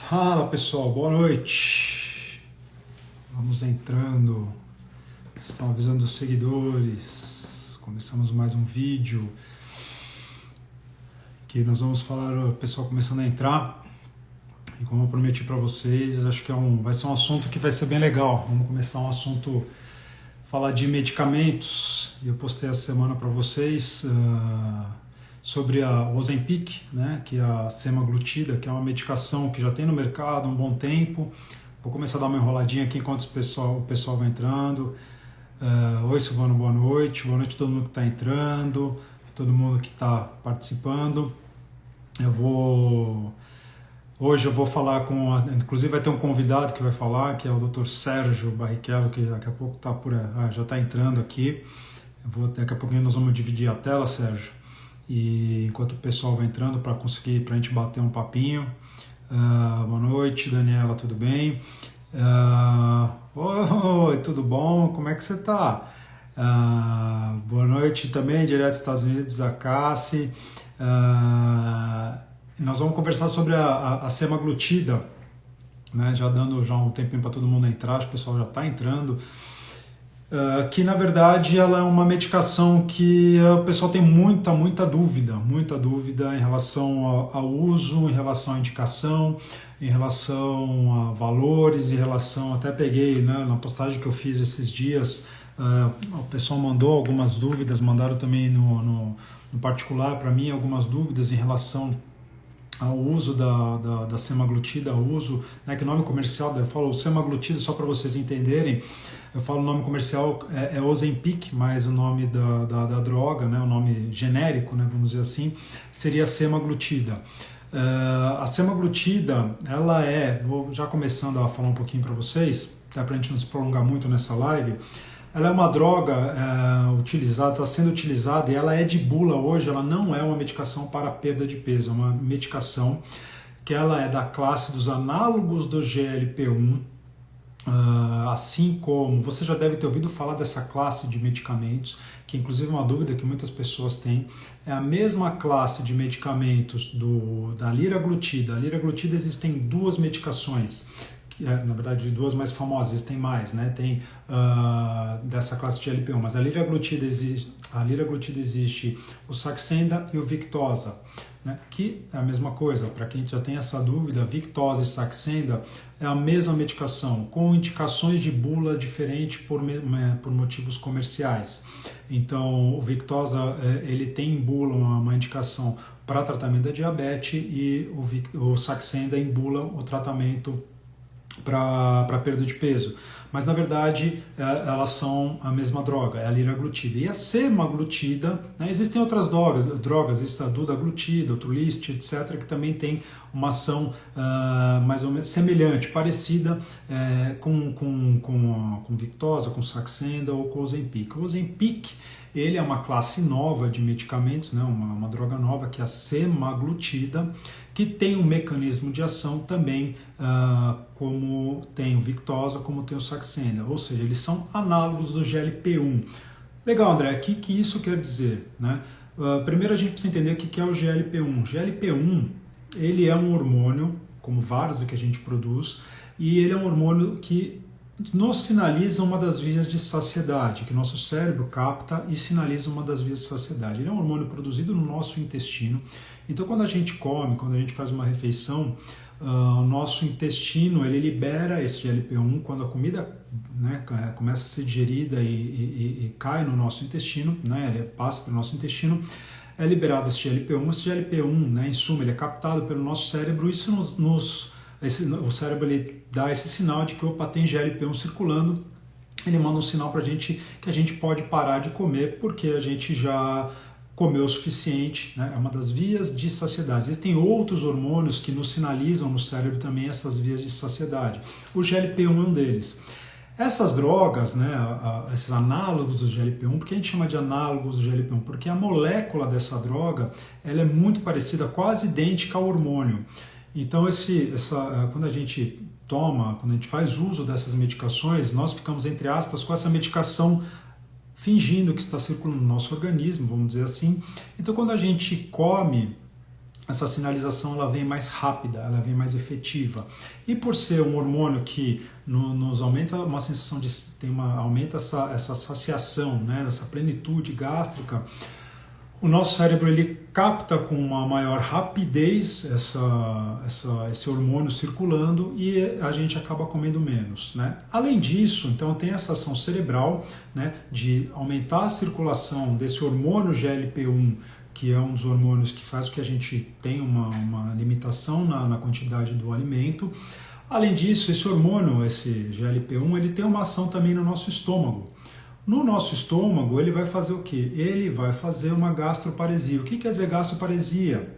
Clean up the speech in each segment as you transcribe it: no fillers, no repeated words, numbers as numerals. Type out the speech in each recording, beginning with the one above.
Fala pessoal, boa noite. Vamos entrando. Estão avisando os seguidores. Começamos mais um vídeo que nós vamos falar, o pessoal começando a entrar. E como eu prometi para vocês, acho que vai ser um assunto que vai ser bem legal. Vamos começar um assunto, falar de medicamentos. Eu postei essa semana para vocês sobre a Ozempic, né, que é a semaglutida, que é uma medicação que já tem no mercado há um bom tempo. Vou começar a dar uma enroladinha aqui enquanto o pessoal vai entrando. Oi Silvano, boa noite a todo mundo que está entrando, todo mundo que está participando. Hoje eu vou falar inclusive vai ter um convidado que vai falar, que é o Dr. Sérgio Barrichello, que daqui a pouco já está entrando aqui. Daqui a pouquinho nós vamos dividir a tela, Sérgio. E enquanto o pessoal vai entrando para a gente bater um papinho. Boa noite, Daniela, tudo bem? Oi, tudo bom? Como é que você está? Boa noite também, direto dos Estados Unidos, a Cassi. Nós vamos conversar sobre a semaglutida, né? Já dando um tempinho para todo mundo entrar, o pessoal já está entrando. Que na verdade ela é uma medicação que o pessoal tem muita dúvida em relação ao uso, em relação à indicação, em relação a valores, em relação, até peguei, né, na postagem que eu fiz esses dias, o pessoal mandou algumas dúvidas, mandaram também no particular para mim algumas dúvidas em relação ao uso da semaglutida, ao uso, né, que o nome comercial, eu falo semaglutida só para vocês entenderem, eu falo o nome comercial é Ozempic, mas o nome da droga, né, o nome genérico, né, vamos dizer assim, seria semaglutida. A semaglutida, ela vou já começando a falar um pouquinho para vocês, até para a gente não se prolongar muito nessa live. Ela é uma droga está sendo utilizada e ela é de bula hoje, ela não é uma medicação para perda de peso, é uma medicação que ela é da classe dos análogos do GLP-1, assim como você já deve ter ouvido falar dessa classe de medicamentos, que inclusive é uma dúvida que muitas pessoas têm, é a mesma classe de medicamentos da liraglutida. A liraglutida existem duas medicações, na verdade duas mais famosas, existem mais, né? Tem dessa classe de GLP-1, mas a liraglutida existe o Saxenda e o Victoza, né? Que é a mesma coisa. Para quem já tem essa dúvida, Victoza e Saxenda é a mesma medicação, com indicações de bula diferentes por motivos comerciais. Então o Victoza ele tem em bula uma indicação para tratamento da diabetes e o Saxenda em bula o tratamento para perda de peso, mas na verdade elas são a mesma droga, é a liraglutida. E a semaglutida, né, existem outras drogas, existe a dudaglutida, o Trulicity, etc., que também tem uma ação mais ou menos semelhante, parecida com Victoza, com Saxenda ou com o Ozempic. O Ozempic, ele é uma classe nova de medicamentos, né, uma droga nova, que é a semaglutida, que tem um mecanismo de ação também, como tem o Victoza, como tem o Saxenda, ou seja, eles são análogos do GLP-1. Legal, André, o que isso quer dizer, né? Primeiro a gente precisa entender o que é o GLP-1. GLP-1, ele é um hormônio, como vários do que a gente produz, e ele é um hormônio que nos sinaliza uma das vias de saciedade, que nosso cérebro capta e sinaliza uma das vias de saciedade. Ele é um hormônio produzido no nosso intestino. Então, quando a gente come, quando a gente faz uma refeição, o nosso intestino ele libera esse GLP-1 quando a comida, né, começa a ser digerida e cai no nosso intestino, né, ele passa pelo nosso intestino, é liberado esse GLP-1. Esse GLP-1, né, em suma, ele é captado pelo nosso cérebro. Isso o cérebro ele dá esse sinal de que, opa, tem GLP-1 circulando. Ele manda um sinal para a gente que a gente pode parar de comer porque a gente já comeu o suficiente, né? É uma das vias de saciedade. Existem outros hormônios que nos sinalizam no cérebro também essas vias de saciedade. O GLP-1 é um deles. Essas drogas, né, esses análogos do GLP-1, por que a gente chama de análogos do GLP-1? Porque a molécula dessa droga ela é muito parecida, quase idêntica ao hormônio. Então, quando a gente quando a gente faz uso dessas medicações, nós ficamos, entre aspas, com essa medicação fingindo que está circulando no nosso organismo, vamos dizer assim. Então, quando a gente come essa sinalização ela vem mais rápida, ela vem mais efetiva. E por ser um hormônio que nos aumenta uma sensação de aumenta essa saciação, né, essa plenitude gástrica, o nosso cérebro ele capta com uma maior rapidez esse hormônio circulando e a gente acaba comendo menos, né? Além disso, então tem essa ação cerebral, né, de aumentar a circulação desse hormônio GLP-1, que é um dos hormônios que faz com que a gente tenha uma limitação na quantidade do alimento. Além disso, esse hormônio, esse GLP-1, ele tem uma ação também no nosso estômago. No nosso estômago, ele vai fazer o quê? Ele vai fazer uma gastroparesia. O que quer dizer gastroparesia?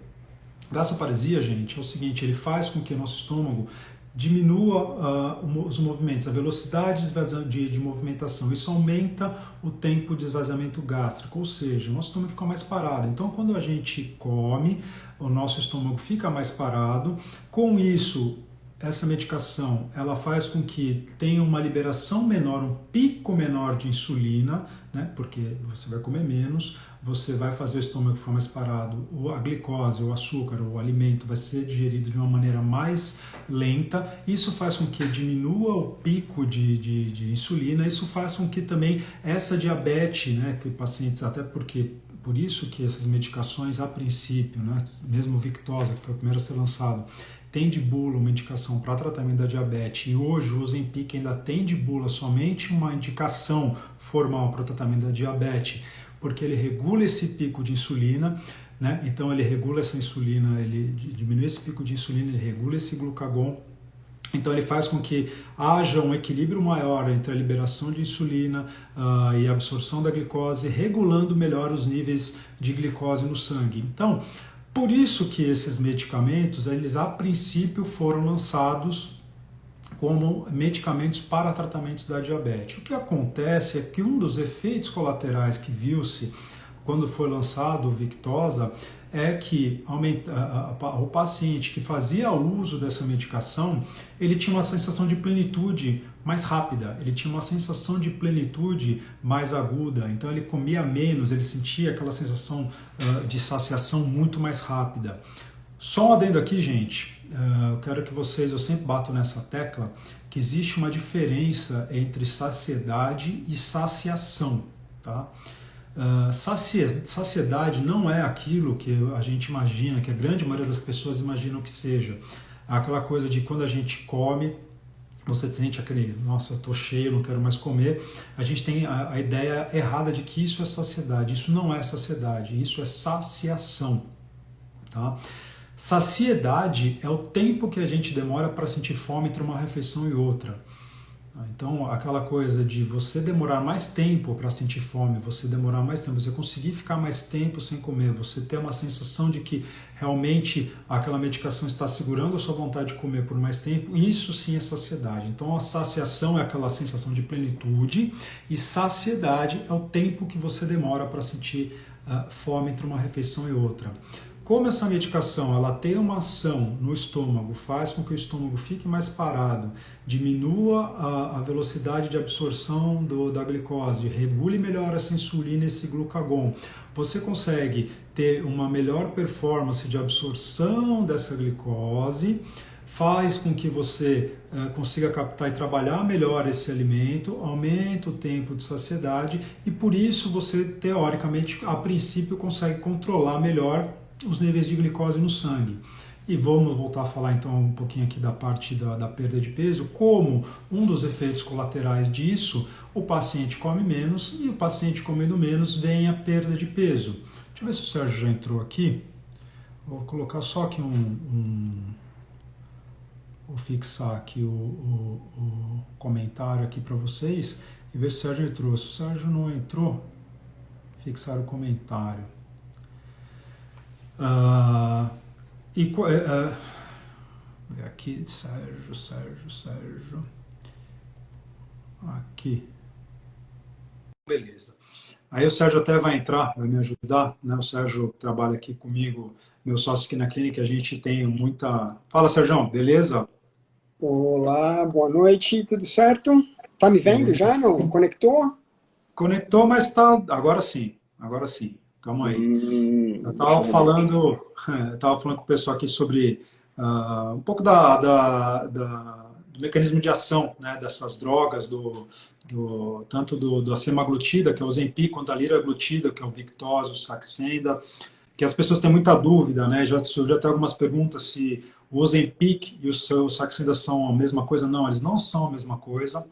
Gastroparesia, gente, é o seguinte, ele faz com que o nosso estômago diminua os movimentos, a velocidade de movimentação. Isso aumenta o tempo de esvaziamento gástrico, ou seja, o nosso estômago fica mais parado. Então, quando a gente come, o nosso estômago fica mais parado. Com isso, essa medicação ela faz com que tenha uma liberação menor, um pico menor de insulina, né? Porque você vai comer menos, você vai fazer o estômago ficar mais parado, a glicose, o açúcar, o alimento vai ser digerido de uma maneira mais lenta, isso faz com que diminua o pico de insulina, isso faz com que também essa diabetes, né, que pacientes, até porque por isso que essas medicações a princípio, né, mesmo o Victoza, que foi o primeiro a ser lançado, tem de bula uma indicação para tratamento da diabetes e hoje o Ozempic ainda tem de bula somente uma indicação formal para o tratamento da diabetes, porque ele regula esse pico de insulina, né? Então ele regula essa insulina, ele diminui esse pico de insulina, ele regula esse glucagon. Então ele faz com que haja um equilíbrio maior entre a liberação de insulina e a absorção da glicose, regulando melhor os níveis de glicose no sangue. Então, por isso que esses medicamentos, eles a princípio foram lançados como medicamentos para tratamentos da diabetes. O que acontece é que um dos efeitos colaterais que viu-se quando foi lançado o Victoza é que o paciente que fazia uso dessa medicação, ele tinha uma sensação de plenitude mais rápida, ele tinha uma sensação de plenitude mais aguda, então ele comia menos, ele sentia aquela sensação de saciação muito mais rápida. Só um adendo aqui, gente, eu quero que vocês, eu sempre bato nessa tecla, que existe uma diferença entre saciedade e saciação, tá? Saciedade não é aquilo que a gente imagina, que a grande maioria das pessoas imaginam que seja. Aquela coisa de quando a gente come, você sente aquele, nossa, eu tô cheio, não quero mais comer. A gente tem a ideia errada de que isso é saciedade. Isso não é saciedade, isso é saciação, tá? Saciedade é o tempo que a gente demora para sentir fome entre uma refeição e outra. Então, aquela coisa de você demorar mais tempo para sentir fome, você demorar mais tempo, você conseguir ficar mais tempo sem comer, você ter uma sensação de que realmente aquela medicação está segurando a sua vontade de comer por mais tempo, isso sim é saciedade. Então, a saciação é aquela sensação de plenitude e saciedade é o tempo que você demora para sentir fome entre uma refeição e outra. Como essa medicação ela tem uma ação no estômago, faz com que o estômago fique mais parado, diminua a velocidade de absorção da glicose, regule melhor essa insulina e esse glucagon, você consegue ter uma melhor performance de absorção dessa glicose, faz com que você consiga captar e trabalhar melhor esse alimento, aumenta o tempo de saciedade e por isso você, teoricamente, a princípio, consegue controlar melhor os níveis de glicose no sangue. E vamos voltar a falar então um pouquinho aqui da parte da perda de peso, como um dos efeitos colaterais disso, o paciente come menos e o paciente comendo menos vem a perda de peso. Deixa eu ver se o Sérgio já entrou aqui. Vou colocar só aqui vou fixar aqui o comentário aqui para vocês e ver se o Sérgio entrou. Se o Sérgio não entrou, fixar o comentário. Aqui, Sérgio. Aqui. Beleza. Aí o Sérgio até vai entrar, vai me ajudar, né? O Sérgio trabalha aqui comigo, meu sócio aqui na clínica, a gente tem muita... Fala, Sérgio, beleza? Olá, boa noite, tudo certo? Tá me vendo já? Não? Conectou? Conectou, mas tá... Agora sim, agora sim. Calma aí. Eu Deixa estava eu dar uma olhada. falando, eu tava falando com o pessoal aqui sobre um pouco do mecanismo de ação, né, dessas drogas, tanto da semaglutida, que é o Ozempic, quanto da liraglutida, que é o Victoza, o Saxenda, que as pessoas têm muita dúvida, né? Já surgiu até algumas perguntas se o Ozempic e o seu Saxenda são a mesma coisa. Não, eles não são a mesma coisa.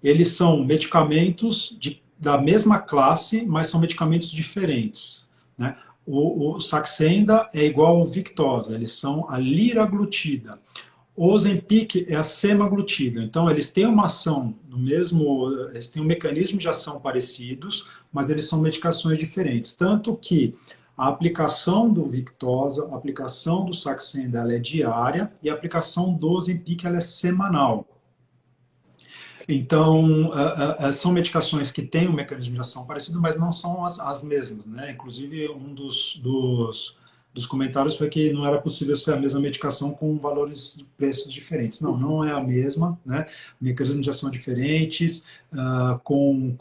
Eles são medicamentos da mesma classe, mas são medicamentos diferentes, né? O Saxenda é igual ao Victoza, eles são a liraglutida. O Ozempic é a semaglutida. Então, eles têm uma ação no mesmo, eles têm um mecanismo de ação parecidos, mas eles são medicações diferentes. Tanto que a aplicação do Victoza, a aplicação do Saxenda, ela é diária e a aplicação do Ozempic, ela é semanal. Então, são medicações que têm um mecanismo de ação parecido, mas não são as mesmas, né? Inclusive, um dos comentários foi que não era possível ser a mesma medicação com valores de preços diferentes. Não, não é a mesma, né? Mecanismos de ação diferentes, com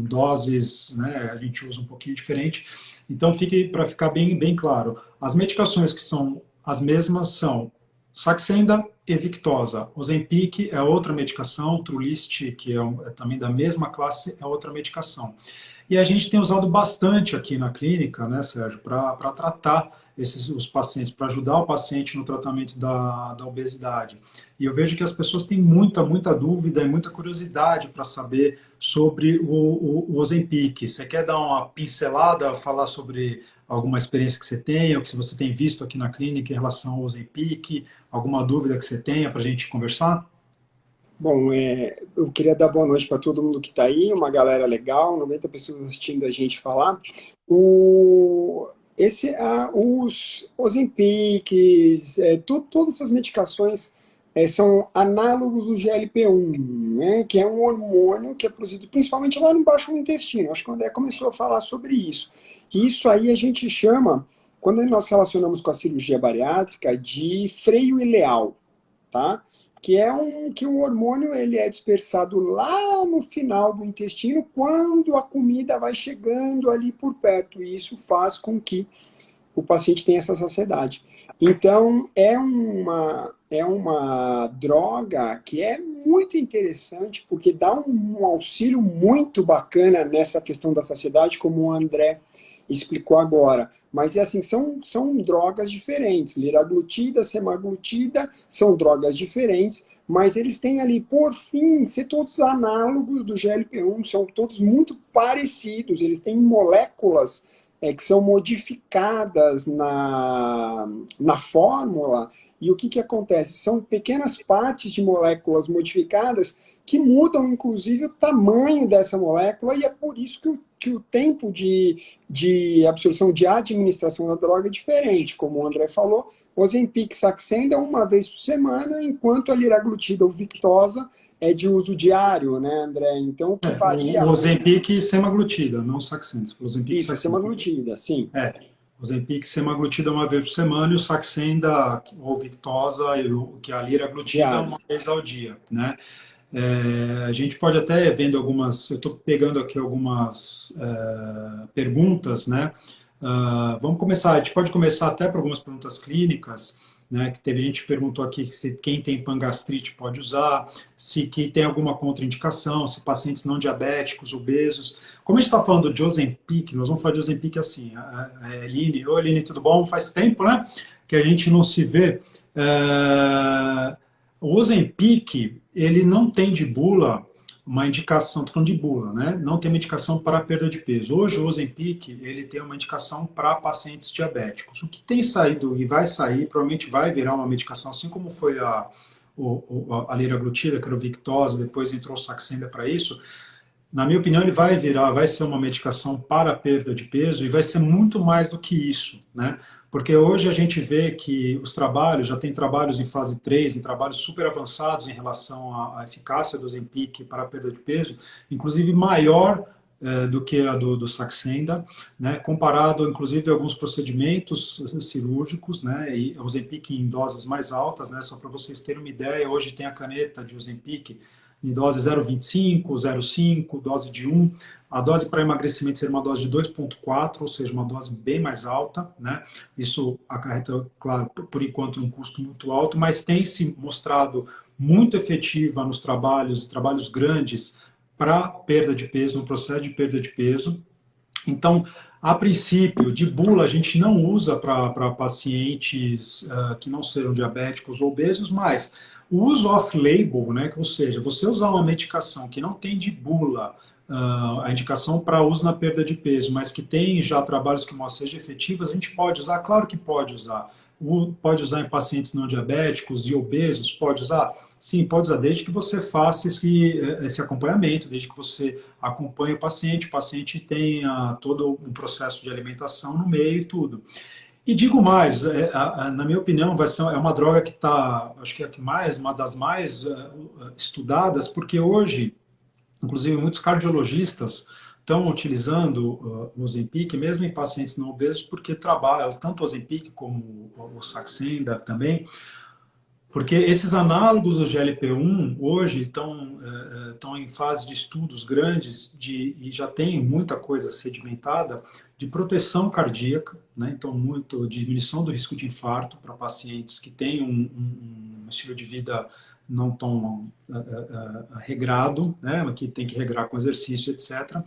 doses, né? A gente usa um pouquinho diferente. Então, para ficar bem claro, as medicações que são as mesmas são Saxenda e Victoza. Ozempic é outra medicação, Trulicity, que é também da mesma classe, é outra medicação. E a gente tem usado bastante aqui na clínica, né, Sérgio, para tratar os pacientes, para ajudar o paciente no tratamento da obesidade. E eu vejo que as pessoas têm muita dúvida e muita curiosidade para saber sobre o Ozempic. Você quer dar uma pincelada, falar sobre alguma experiência que você tenha, ou que você tem visto aqui na clínica em relação ao Ozempic, alguma dúvida que você tenha para a gente conversar? Bom, eu queria dar boa noite para todo mundo que está aí, uma galera legal, 90 pessoas assistindo a gente falar. Os Ozempics, todas essas medicações são análogos do GLP-1, né, que é um hormônio que é produzido principalmente lá no baixo intestino. Acho que o André começou a falar sobre isso. Isso aí a gente chama, quando nós relacionamos com a cirurgia bariátrica, de freio ileal, tá? Que o hormônio ele é dispersado lá no final do intestino quando a comida vai chegando ali por perto, e isso faz com que o paciente tenha essa saciedade. Então, é uma droga que é muito interessante, porque dá um auxílio muito bacana nessa questão da saciedade, como o André explicou agora. Mas é assim, são drogas diferentes. Liraglutida, semaglutida, são drogas diferentes, mas eles têm ali, por fim, ser todos análogos do GLP-1, são todos muito parecidos, eles têm moléculas que são modificadas na fórmula, e o que acontece? São pequenas partes de moléculas modificadas que mudam, inclusive, o tamanho dessa molécula, e é por isso que o tempo de absorção, de administração da droga é diferente, como o André falou. O Ozempic, Saxenda uma vez por semana, enquanto a liraglutida ou Victoza é de uso diário, né, André? Então, o que varia O muito... Ozempic e semaglutida, não Saxenda. O Ozempic e Isso, Saxenda. semaglutida, sim. É, o Ozempic semaglutida uma vez por semana e o Saxenda ou Victoza, que é a liraglutida, Diário. uma vez ao dia, né? A gente pode até vendo algumas, eu estou pegando aqui algumas perguntas, né? Vamos começar, a gente pode começar até por algumas perguntas clínicas, né? Que teve gente que perguntou aqui se quem tem pangastrite pode usar, se que tem alguma contraindicação, se pacientes não diabéticos, obesos. Como a gente está falando de Ozempic, nós vamos falar de Ozempic assim, a Eline, oi Eline, tudo bom? Faz tempo, né? Que a gente não se vê. O Ozempic, ele não tem de bula uma indicação, estou falando de bula, né? Não tem uma indicação para perda de peso. Hoje o Ozempic, ele tem uma indicação para pacientes diabéticos. O que tem saído e vai sair, provavelmente vai virar uma medicação, assim como foi a liraglutida, que era o Victoza, depois entrou o Saxenda para isso. Na minha opinião, ele vai ser uma medicação para perda de peso e vai ser muito mais do que isso, né? Porque hoje a gente vê que os trabalhos, já tem trabalhos em fase 3, em trabalhos super avançados em relação à eficácia do Ozempic para a perda de peso, inclusive maior do que a do Saxenda, né? Comparado, inclusive, a alguns procedimentos cirúrgicos, né? E o Ozempic em doses mais altas, né? Só para vocês terem uma ideia, hoje tem a caneta de Ozempic em dose 0,25, 0,5, dose de 1. A dose para emagrecimento seria uma dose de 2,4, ou seja, uma dose bem mais alta, né? Isso acarreta, claro, por enquanto, um custo muito alto, mas tem se mostrado muito efetiva nos trabalhos grandes para perda de peso, no processo de perda de peso. Então, a princípio, de bula a gente não usa para pacientes que não sejam diabéticos ou obesos, mas o uso off-label, né, ou seja, você usar uma medicação que não tem de bula a indicação para uso na perda de peso, mas que tem já trabalhos que mostram que sejam efetivas, a gente pode usar? Claro que pode usar. Pode usar em pacientes não diabéticos e obesos? Pode usar? Sim, pode usar, desde que você faça esse acompanhamento, desde que você acompanhe o paciente tenha todo um processo de alimentação no meio e tudo. E digo mais, na minha opinião, é uma droga que está, acho que é uma das mais estudadas, porque hoje, inclusive, muitos cardiologistas estão utilizando o Ozempic, mesmo em pacientes não obesos, porque trabalham tanto o Ozempic como o Saxenda também, porque esses análogos do GLP-1 hoje estão em fase de estudos grandes e já tem muita coisa sedimentada de proteção cardíaca, né? Então, muito de diminuição do risco de infarto para pacientes que têm um estilo de vida não tão regrado, né? Que tem que regrar com exercício, etc.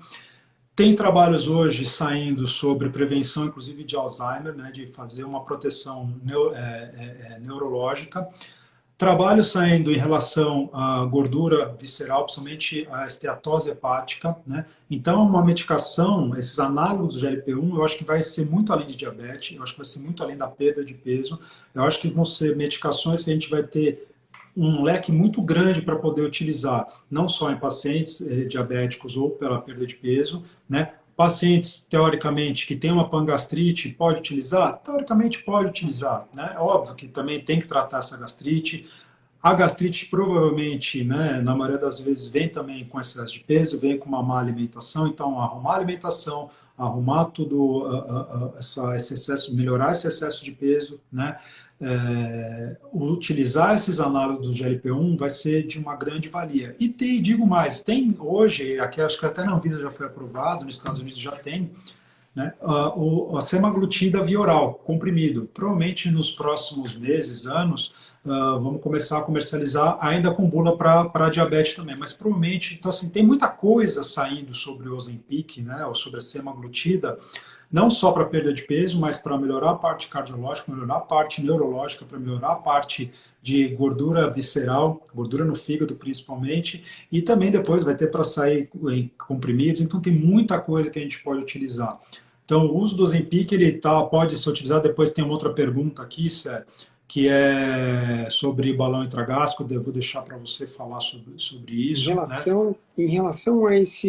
Tem trabalhos hoje saindo sobre prevenção, inclusive de Alzheimer, né? De fazer uma proteção neurológica. Trabalho saindo em relação à gordura visceral, principalmente a esteatose hepática, né? Então, uma medicação, esses análogos do GLP-1, eu acho que vai ser muito além de diabetes, eu acho que vai ser muito além da perda de peso, eu acho que vão ser medicações que a gente vai ter um leque muito grande para poder utilizar, não só em pacientes diabéticos ou pela perda de peso, né? Pacientes, teoricamente, que têm uma pangastrite, pode utilizar? Teoricamente pode utilizar, né? Óbvio que também tem que tratar essa gastrite. A gastrite provavelmente, né, na maioria das vezes, vem também com excesso de peso, vem com uma má alimentação, então arrumar a alimentação, arrumar tudo, esse excesso, melhorar esse excesso de peso, né? Utilizar esses análogos do GLP-1 vai ser de uma grande valia. E digo mais, tem hoje, aqui acho que até na Anvisa já foi aprovado, nos Estados Unidos já tem, né, a semaglutida via oral, comprimido. Provavelmente nos próximos meses, anos, vamos começar a comercializar ainda com bula para diabetes também. Mas provavelmente, então assim, tem muita coisa saindo sobre o Ozempic, né, ou sobre a semaglutida, não só para perda de peso, mas para melhorar a parte cardiológica, melhorar a parte neurológica, para melhorar a parte de gordura visceral, gordura no fígado principalmente, e também depois vai ter para sair em comprimidos, então tem muita coisa que a gente pode utilizar. Então, o uso do Ozempic, pode ser utilizado, depois tem uma outra pergunta aqui, Sé, que é sobre balão intragástrico, eu vou deixar para você falar sobre isso. Em relação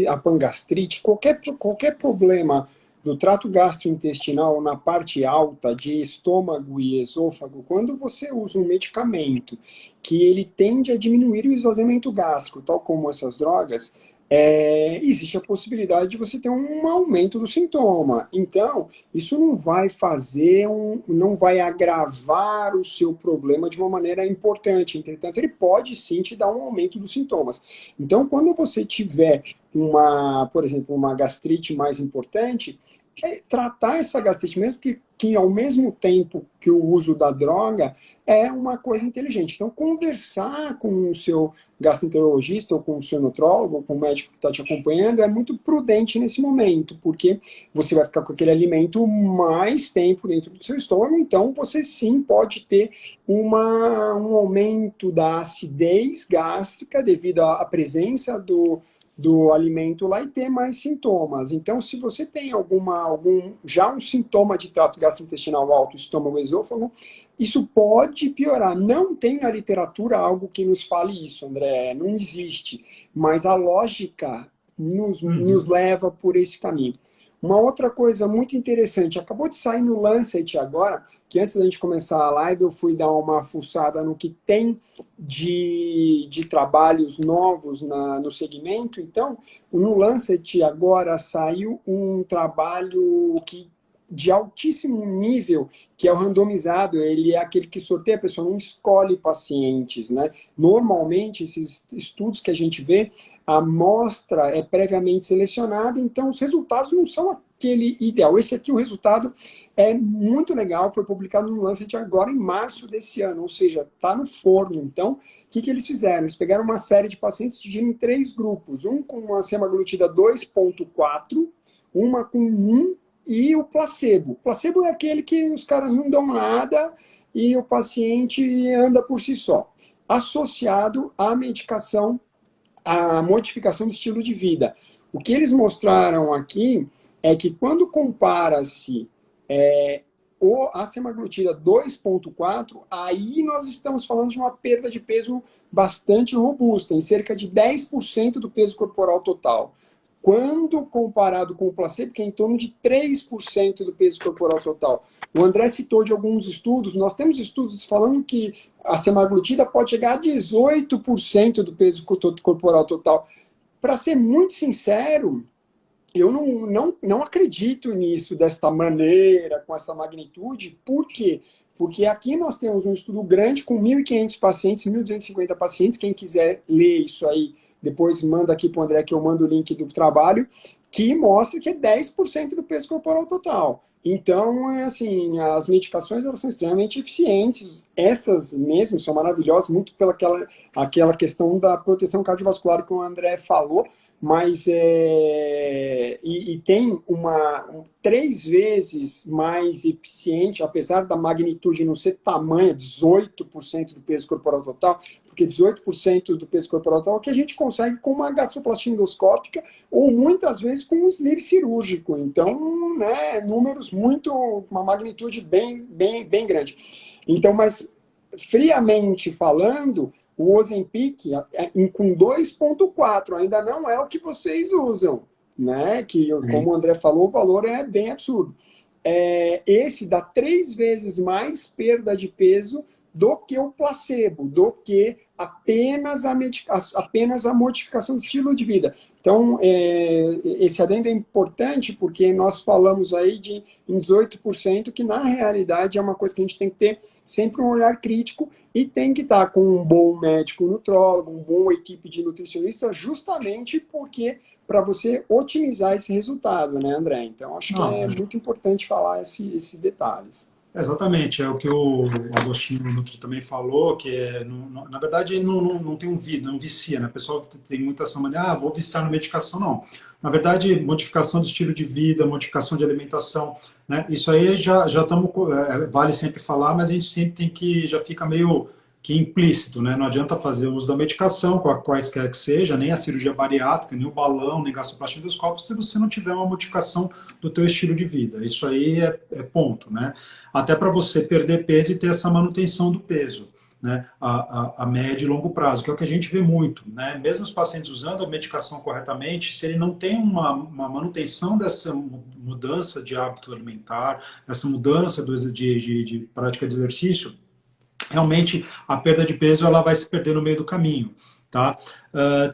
a pangastrite, qualquer problema do trato gastrointestinal na parte alta de estômago e esôfago, quando você usa um medicamento que ele tende a diminuir o esvaziamento gástrico, tal como essas drogas, existe a possibilidade de você ter um aumento do sintoma. Então, isso não vai não vai agravar o seu problema de uma maneira importante. Entretanto, ele pode sim te dar um aumento dos sintomas. Então, quando você tiver por exemplo, uma gastrite mais importante, tratar essa gastrite, mesmo que ao mesmo tempo que o uso da droga, é uma coisa inteligente. Então, conversar com o seu gastroenterologista, ou com o seu nutrólogo, ou com o médico que está te acompanhando, é muito prudente nesse momento, porque você vai ficar com aquele alimento mais tempo dentro do seu estômago, então você sim pode ter um aumento da acidez gástrica devido à presença do alimento lá e ter mais sintomas. Então, se você tem já um sintoma de trato gastrointestinal alto, estômago, esôfago, isso pode piorar. Não tem na literatura algo que nos fale isso, André, não existe. Mas a lógica nos leva por esse caminho. Uma outra coisa muito interessante, acabou de sair no Lancet agora, que antes da gente começar a live eu fui dar uma fuçada no que tem de trabalhos novos no segmento. Então, no Lancet agora saiu um trabalho que de altíssimo nível, que é o randomizado, ele é aquele que sorteia, a pessoa não escolhe pacientes, né? Normalmente, esses estudos que a gente vê, a amostra é previamente selecionada, então os resultados não são aquele ideal. Esse aqui, o resultado é muito legal, foi publicado no Lancet agora em março desse ano, ou seja, está no forno. Então, o que eles fizeram? Eles pegaram uma série de pacientes e dividiram em 3 grupos, um com uma semaglutida 2,4, uma com 1 e o placebo. O placebo é aquele que os caras não dão nada e o paciente anda por si só, associado à medicação, à modificação do estilo de vida. O que eles mostraram aqui é que quando compara-se a semaglutida 2,4, aí nós estamos falando de uma perda de peso bastante robusta, em cerca de 10% do peso corporal total. Quando comparado com o placebo, que é em torno de 3% do peso corporal total. O André citou de alguns estudos, nós temos estudos falando que a semaglutida pode chegar a 18% do peso corporal total. Para ser muito sincero, eu não acredito nisso desta maneira, com essa magnitude. Por quê? Porque aqui nós temos um estudo grande com 1.500 pacientes, 1.250 pacientes. Quem quiser ler isso aí, depois manda aqui para o André, que eu mando o link do trabalho, que mostra que é 10% do peso corporal total. Então, assim, as medicações elas são extremamente eficientes. Essas mesmo são maravilhosas, muito pela aquela questão da proteção cardiovascular que o André falou, mas tem 3 vezes mais eficiente, apesar da magnitude não ser tamanha, 18% do peso corporal total, porque 18% do peso corporal total é o que a gente consegue com uma gastroplastia endoscópica ou muitas vezes com um sleeve cirúrgico. Então, né, números uma magnitude bem grande. Então, mas friamente falando, o Ozempic com 2,4 ainda não é o que vocês usam, né? Que, como o André falou, o valor é bem absurdo. Esse dá 3 vezes mais perda de peso do que o placebo, do que apenas a modificação do estilo de vida. Então, esse adendo é importante porque nós falamos aí em 18%, que na realidade é uma coisa que a gente tem que ter sempre um olhar crítico e tem que estar com um bom médico nutrólogo, uma boa equipe de nutricionistas, justamente porque para você otimizar esse resultado, né, André? Então, acho que é muito importante falar esses detalhes. Exatamente, é o que o Agostinho Nutri também falou, que na verdade não tem não vicia, né? O pessoal tem muita essa mania, vou viciar na medicação, não. Na verdade, modificação do estilo de vida, modificação de alimentação, né? Isso aí já estamos, vale sempre falar, mas a gente sempre tem que, já fica meio que implícito, né? Não adianta fazer uso da medicação, quaisquer que seja, nem a cirurgia bariátrica, nem o balão, nem gastroplastia endoscópica, se você não tiver uma modificação do teu estilo de vida. Isso aí é ponto, né? Até para você perder peso e ter essa manutenção do peso, né? A médio e longo prazo, que é o que a gente vê muito, né? Mesmo os pacientes usando a medicação corretamente, se ele não tem uma manutenção dessa mudança de hábito alimentar, essa mudança de prática de exercício, realmente a perda de peso ela vai se perder no meio do caminho. Tá?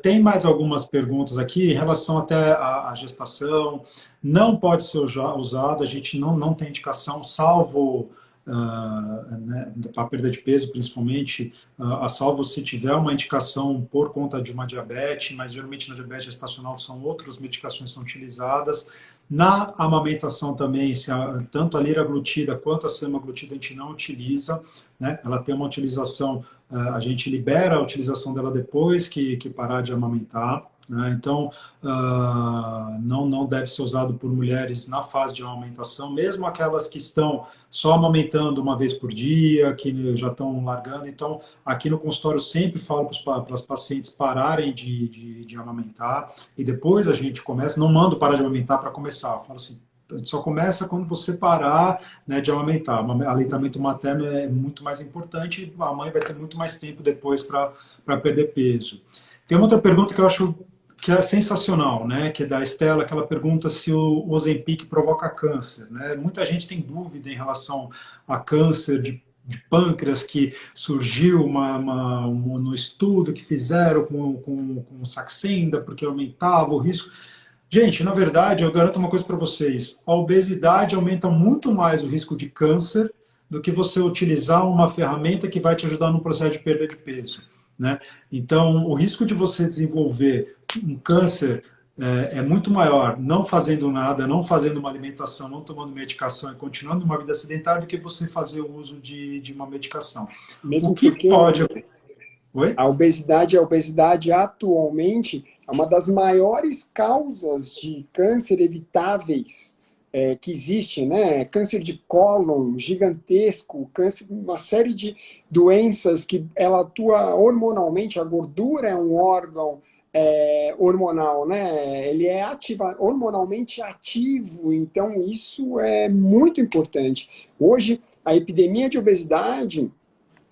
Tem mais algumas perguntas aqui em relação até à gestação. Não pode ser usado, a gente não tem indicação, salvo né, para perda de peso, principalmente, a salvo se tiver uma indicação por conta de uma diabetes, mas geralmente na diabetes gestacional são outras medicações que são utilizadas. Na amamentação também, tanto a liraglutida quanto a semaglutida a gente não utiliza, né? Ela tem uma utilização, a gente libera a utilização dela depois que parar de amamentar, né? Então, não deve ser usado por mulheres na fase de amamentação, mesmo aquelas que estão só amamentando uma vez por dia, que já estão largando. Então, aqui no consultório eu sempre falo para as pacientes pararem de amamentar e depois a gente começa, não mando parar de amamentar para começar, eu falo assim, a gente só começa quando você parar, né, de amamentar. O aleitamento materno é muito mais importante, a mãe vai ter muito mais tempo depois para perder peso. Tem uma outra pergunta que eu acho que é sensacional, né? Que é da Estela, que ela pergunta se o Ozempic provoca câncer, né? Muita gente tem dúvida em relação a câncer de pâncreas que surgiu no estudo que fizeram com Saxenda, porque aumentava o risco. Gente, na verdade, eu garanto uma coisa para vocês: a obesidade aumenta muito mais o risco de câncer do que você utilizar uma ferramenta que vai te ajudar no processo de perda de peso, né? Então, o risco de você desenvolver um câncer é muito maior não fazendo nada, não fazendo uma alimentação, não tomando medicação e continuando uma vida sedentária do que você fazer o uso de uma medicação. O Mesmo que porque pode... Oi? a obesidade atualmente é uma das maiores causas de câncer evitáveis que existe, né? Câncer de cólon gigantesco, câncer, uma série de doenças que ela atua hormonalmente. A gordura é um órgão hormonal, né? Ele é hormonalmente ativo, então isso é muito importante. Hoje, a epidemia de obesidade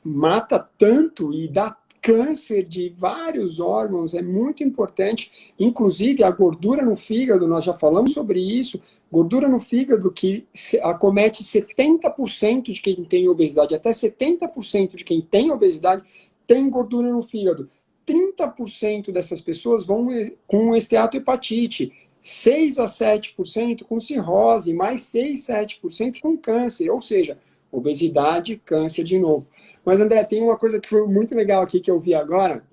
mata tanto e dá câncer de vários órgãos, é muito importante, inclusive a gordura no fígado, nós já falamos sobre isso, gordura no fígado que acomete 70% de quem tem obesidade, até 70% de quem tem obesidade tem gordura no fígado. 30% dessas pessoas vão com esteatohepatite, 6 a 7% com cirrose, mais 6, 7% com câncer, ou seja, obesidade, câncer de novo. Mas, André, tem uma coisa que foi muito legal aqui que eu vi agora,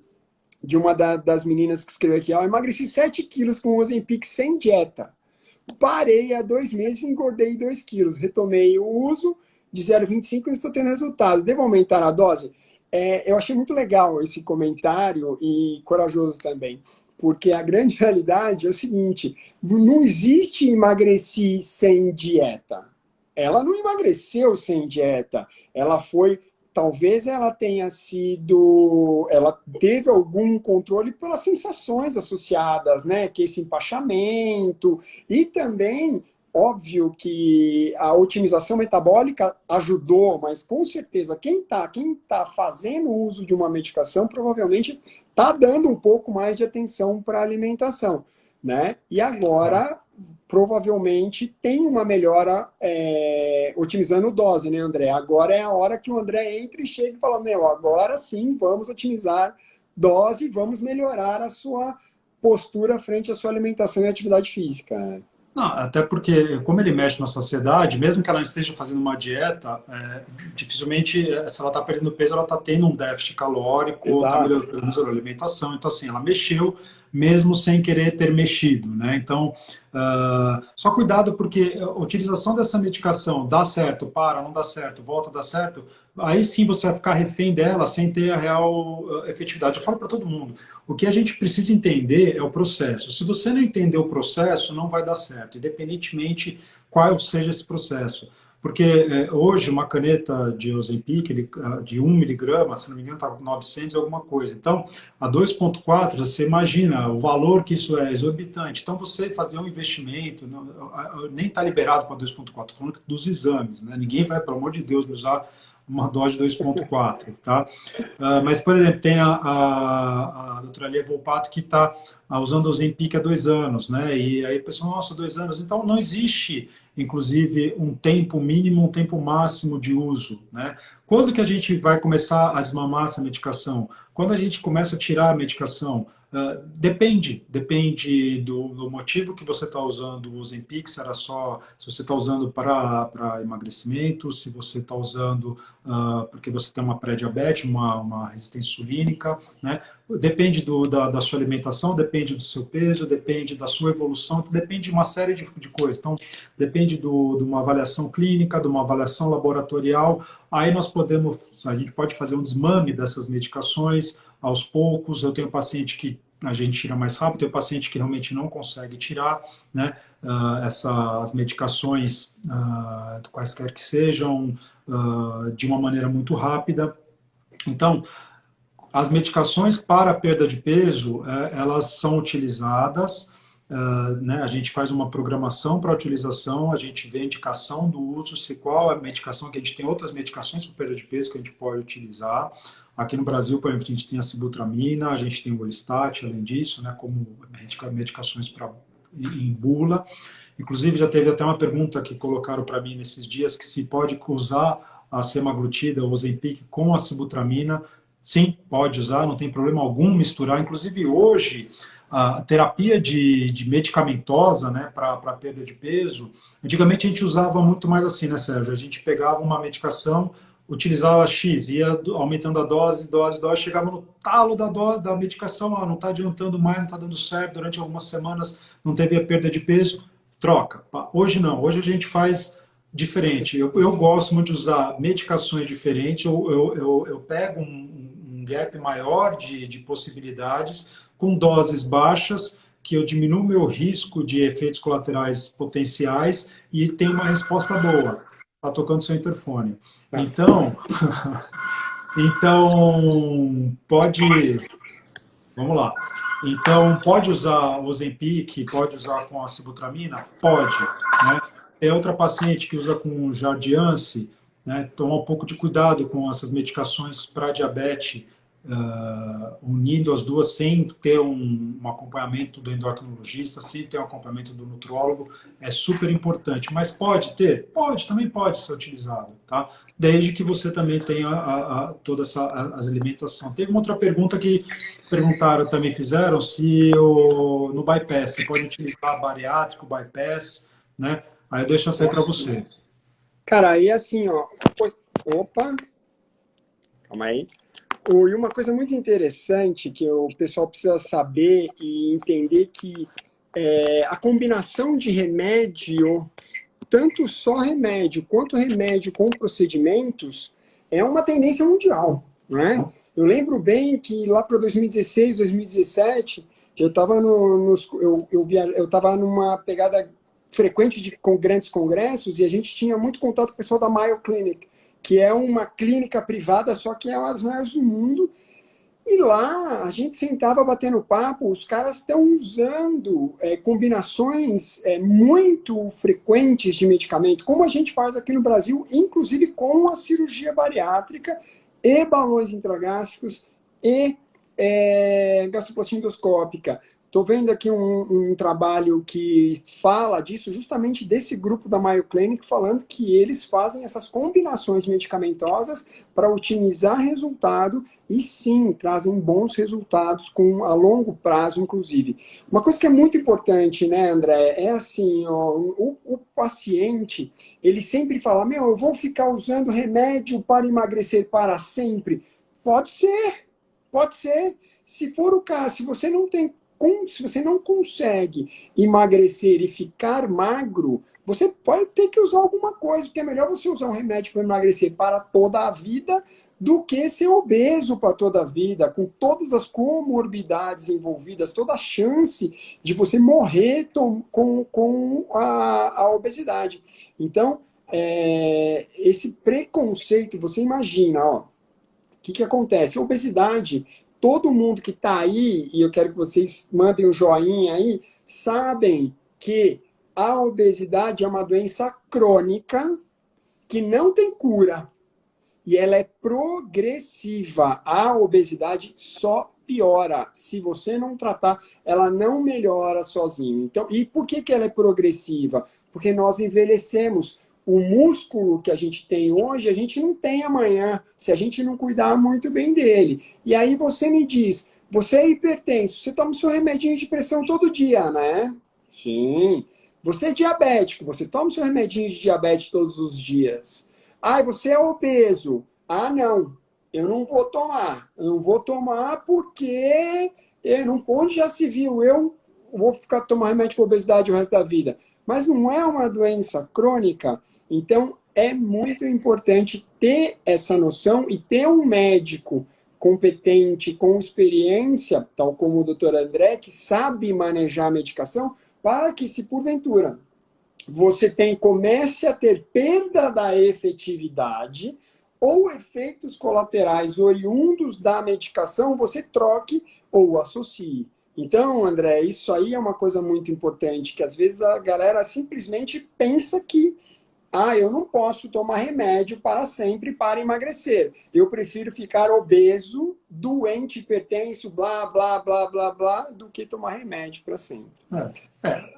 de uma das meninas que escreveu aqui, ó, emagreci 7 quilos com o Ozempic sem dieta. Parei há 2 meses e engordei 2 quilos. Retomei o uso de 0,25 e estou tendo resultado. Devo aumentar a dose? Eu achei muito legal esse comentário e corajoso também. Porque a grande realidade é o seguinte, não existe emagreci sem dieta. Ela não emagreceu sem dieta. Ela foi, talvez ela tenha sido, ela teve algum controle pelas sensações associadas, né? Que esse empachamento e também, óbvio que a otimização metabólica ajudou, mas com certeza quem tá fazendo uso de uma medicação provavelmente está dando um pouco mais de atenção para a alimentação, né? E agora provavelmente tem uma melhora otimizando dose, né, André? Agora é a hora que o André entra e chega e fala, meu, agora sim vamos otimizar dose, vamos melhorar a sua postura frente à sua alimentação e atividade física. Não, até porque, como ele mexe na saciedade, mesmo que ela não esteja fazendo uma dieta, dificilmente, se ela está perdendo peso, ela está tendo um déficit calórico, ou está Exato. melhorando a alimentação. Então, assim, ela mexeu mesmo sem querer ter mexido, né? Então, só cuidado, porque a utilização dessa medicação dá certo, para, não dá certo, volta a dar certo, aí sim você vai ficar refém dela sem ter a real efetividade. Eu falo para todo mundo, o que a gente precisa entender é o processo. Se você não entender o processo, não vai dar certo, independentemente qual seja esse processo. Porque hoje uma caneta de Ozempic de 1 miligrama, se não me engano, está com 900 e alguma coisa. Então, a 2,4, você imagina o valor que isso é exorbitante. Então, você fazer um investimento, nem está liberado para 2,4, estou falando dos exames, né? Ninguém vai, pelo amor de Deus, me usar uma dose de 2,4, tá? Mas, por exemplo, tem a doutora Lia Volpato que está usando o Ozempic há 2 anos, né? E aí a pessoa, nossa, 2 anos. Então, não existe, inclusive, um tempo mínimo, um tempo máximo de uso, né? Quando que a gente vai começar a desmamar essa medicação? Quando a gente começa a tirar a medicação? Depende do motivo que você está usando o Ozempic, se era só, se você está usando para emagrecimento, se você está usando porque você tem uma pré-diabetes, uma resistência insulínica, né? Depende da sua alimentação, depende do seu peso, depende da sua evolução, depende de uma série de coisas. Então, depende de uma avaliação clínica, de uma avaliação laboratorial. Aí a gente pode fazer um desmame dessas medicações aos poucos. Eu tenho paciente que a gente tira mais rápido, tem paciente que realmente não consegue tirar, né? Essas medicações, quaisquer que sejam, de uma maneira muito rápida. Então, as medicações para a perda de peso, elas são utilizadas, né? A gente faz uma programação para a utilização, a gente vê a indicação do uso, se qual é a medicação, que a gente tem outras medicações para perda de peso que a gente pode utilizar. Aqui no Brasil, por exemplo, a gente tem a sibutramina, a gente tem o Orlistat, além disso, né, como medicações em bula. Inclusive, já teve até uma pergunta que colocaram para mim nesses dias, que se pode usar a semaglutida, o Ozempic, com a sibutramina. Sim, pode usar, não tem problema algum misturar. Inclusive, hoje, a terapia de medicamentosa, né, para perda de peso, antigamente a gente usava muito mais assim, né, Sérgio? A gente pegava uma medicação, utilizava X, ia aumentando a dose, chegava no talo da medicação, não está adiantando mais, não está dando certo, durante algumas semanas não teve a perda de peso, troca. Hoje não, hoje a gente faz diferente. Eu gosto muito de usar medicações diferentes, eu pego um gap maior de possibilidades, com doses baixas, que eu diminuo meu risco de efeitos colaterais potenciais e tenho uma resposta boa. Está tocando seu interfone. Tá. Então, então pode, vamos lá. Então pode usar o Ozempic, pode usar com a sibutramina, pode, né? Tem outra paciente que usa com Jardiance, né? Toma um pouco de cuidado com essas medicações para diabetes, unindo as duas sem ter um acompanhamento do endocrinologista, sem ter um acompanhamento do nutrólogo, é super importante. Mas pode ter? Pode, também pode ser utilizado, tá? Desde que você também tenha toda as alimentação. Teve uma outra pergunta que perguntaram, também fizeram, se no bypass, você pode utilizar bariátrico, bypass, né? Aí eu deixo essa aí para você. Cara, aí assim, ó. Opa, calma aí. E uma coisa muito interessante que o pessoal precisa saber e entender que a combinação de remédio, tanto só remédio quanto remédio com procedimentos, é uma tendência mundial, né? Eu lembro bem que lá para 2016, 2017, eu estava eu tava numa pegada frequente com grandes congressos e a gente tinha muito contato com o pessoal da Mayo Clinic, que é uma clínica privada, só que é uma das maiores do mundo. E lá a gente sentava batendo papo, os caras estão usando combinações muito frequentes de medicamento, como a gente faz aqui no Brasil, inclusive com a cirurgia bariátrica e balões intragástricos e gastroplastia endoscópica. Estou vendo aqui um trabalho que fala disso, justamente desse grupo da Mayo Clinic, falando que eles fazem essas combinações medicamentosas para otimizar resultado e sim, trazem bons resultados a longo prazo, inclusive. Uma coisa que é muito importante, né, André, é assim, ó, o paciente, ele sempre fala, eu vou ficar usando remédio para emagrecer para sempre. Pode ser, pode ser. Se for o caso, se você não consegue emagrecer e ficar magro, você pode ter que usar alguma coisa, porque é melhor você usar um remédio para emagrecer para toda a vida do que ser obeso para toda a vida, com todas as comorbidades envolvidas, toda a chance de você morrer com a obesidade. Então, esse preconceito, você imagina, ó, o que acontece? A obesidade, todo mundo que está aí, e eu quero que vocês mandem um joinha aí, sabem que a obesidade é uma doença crônica que não tem cura. E ela é progressiva. A obesidade só piora. Se você não tratar, ela não melhora sozinho. Então, e por que ela é progressiva? Porque nós envelhecemos. O músculo que a gente tem hoje, a gente não tem amanhã, se a gente não cuidar muito bem dele. E aí você me diz, você é hipertenso, você toma o seu remedinho de pressão todo dia, né? Sim. Você é diabético, você toma o seu remedinho de diabetes todos os dias. Ah, você é obeso. Ah, não, eu não vou tomar. Eu não vou tomar porque onde já se viu, eu vou ficar tomando remédio para obesidade o resto da vida. Mas não é uma doença crônica. Então, é muito importante ter essa noção e ter um médico competente, com experiência, tal como o doutor André, que sabe manejar a medicação, para que, se porventura você comece a ter perda da efetividade ou efeitos colaterais oriundos da medicação, você troque ou associe. Então, André, isso aí é uma coisa muito importante, que às vezes a galera simplesmente pensa que eu não posso tomar remédio para sempre para emagrecer. Eu prefiro ficar obeso doente, hipertenso, blá, blá, blá, blá, blá, do que tomar remédio para sempre.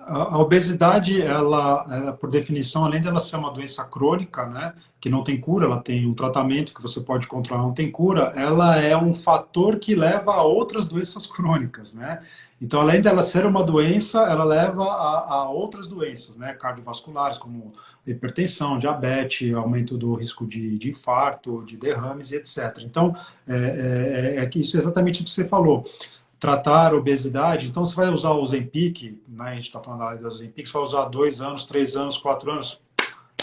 A obesidade, ela, por definição, além dela ser uma doença crônica, né, que não tem cura, ela tem um tratamento que você pode controlar, não tem cura, ela é um fator que leva a outras doenças crônicas, né? Então, além dela ser uma doença, ela leva a outras doenças, né, cardiovasculares, como hipertensão, diabetes, aumento do risco de infarto, de derrames e etc. Então, que isso é exatamente o que você falou. Tratar a obesidade, então você vai usar o Ozempic, né, a gente está falando da área do Ozempic, você vai usar 2 anos, 3 anos, 4 anos,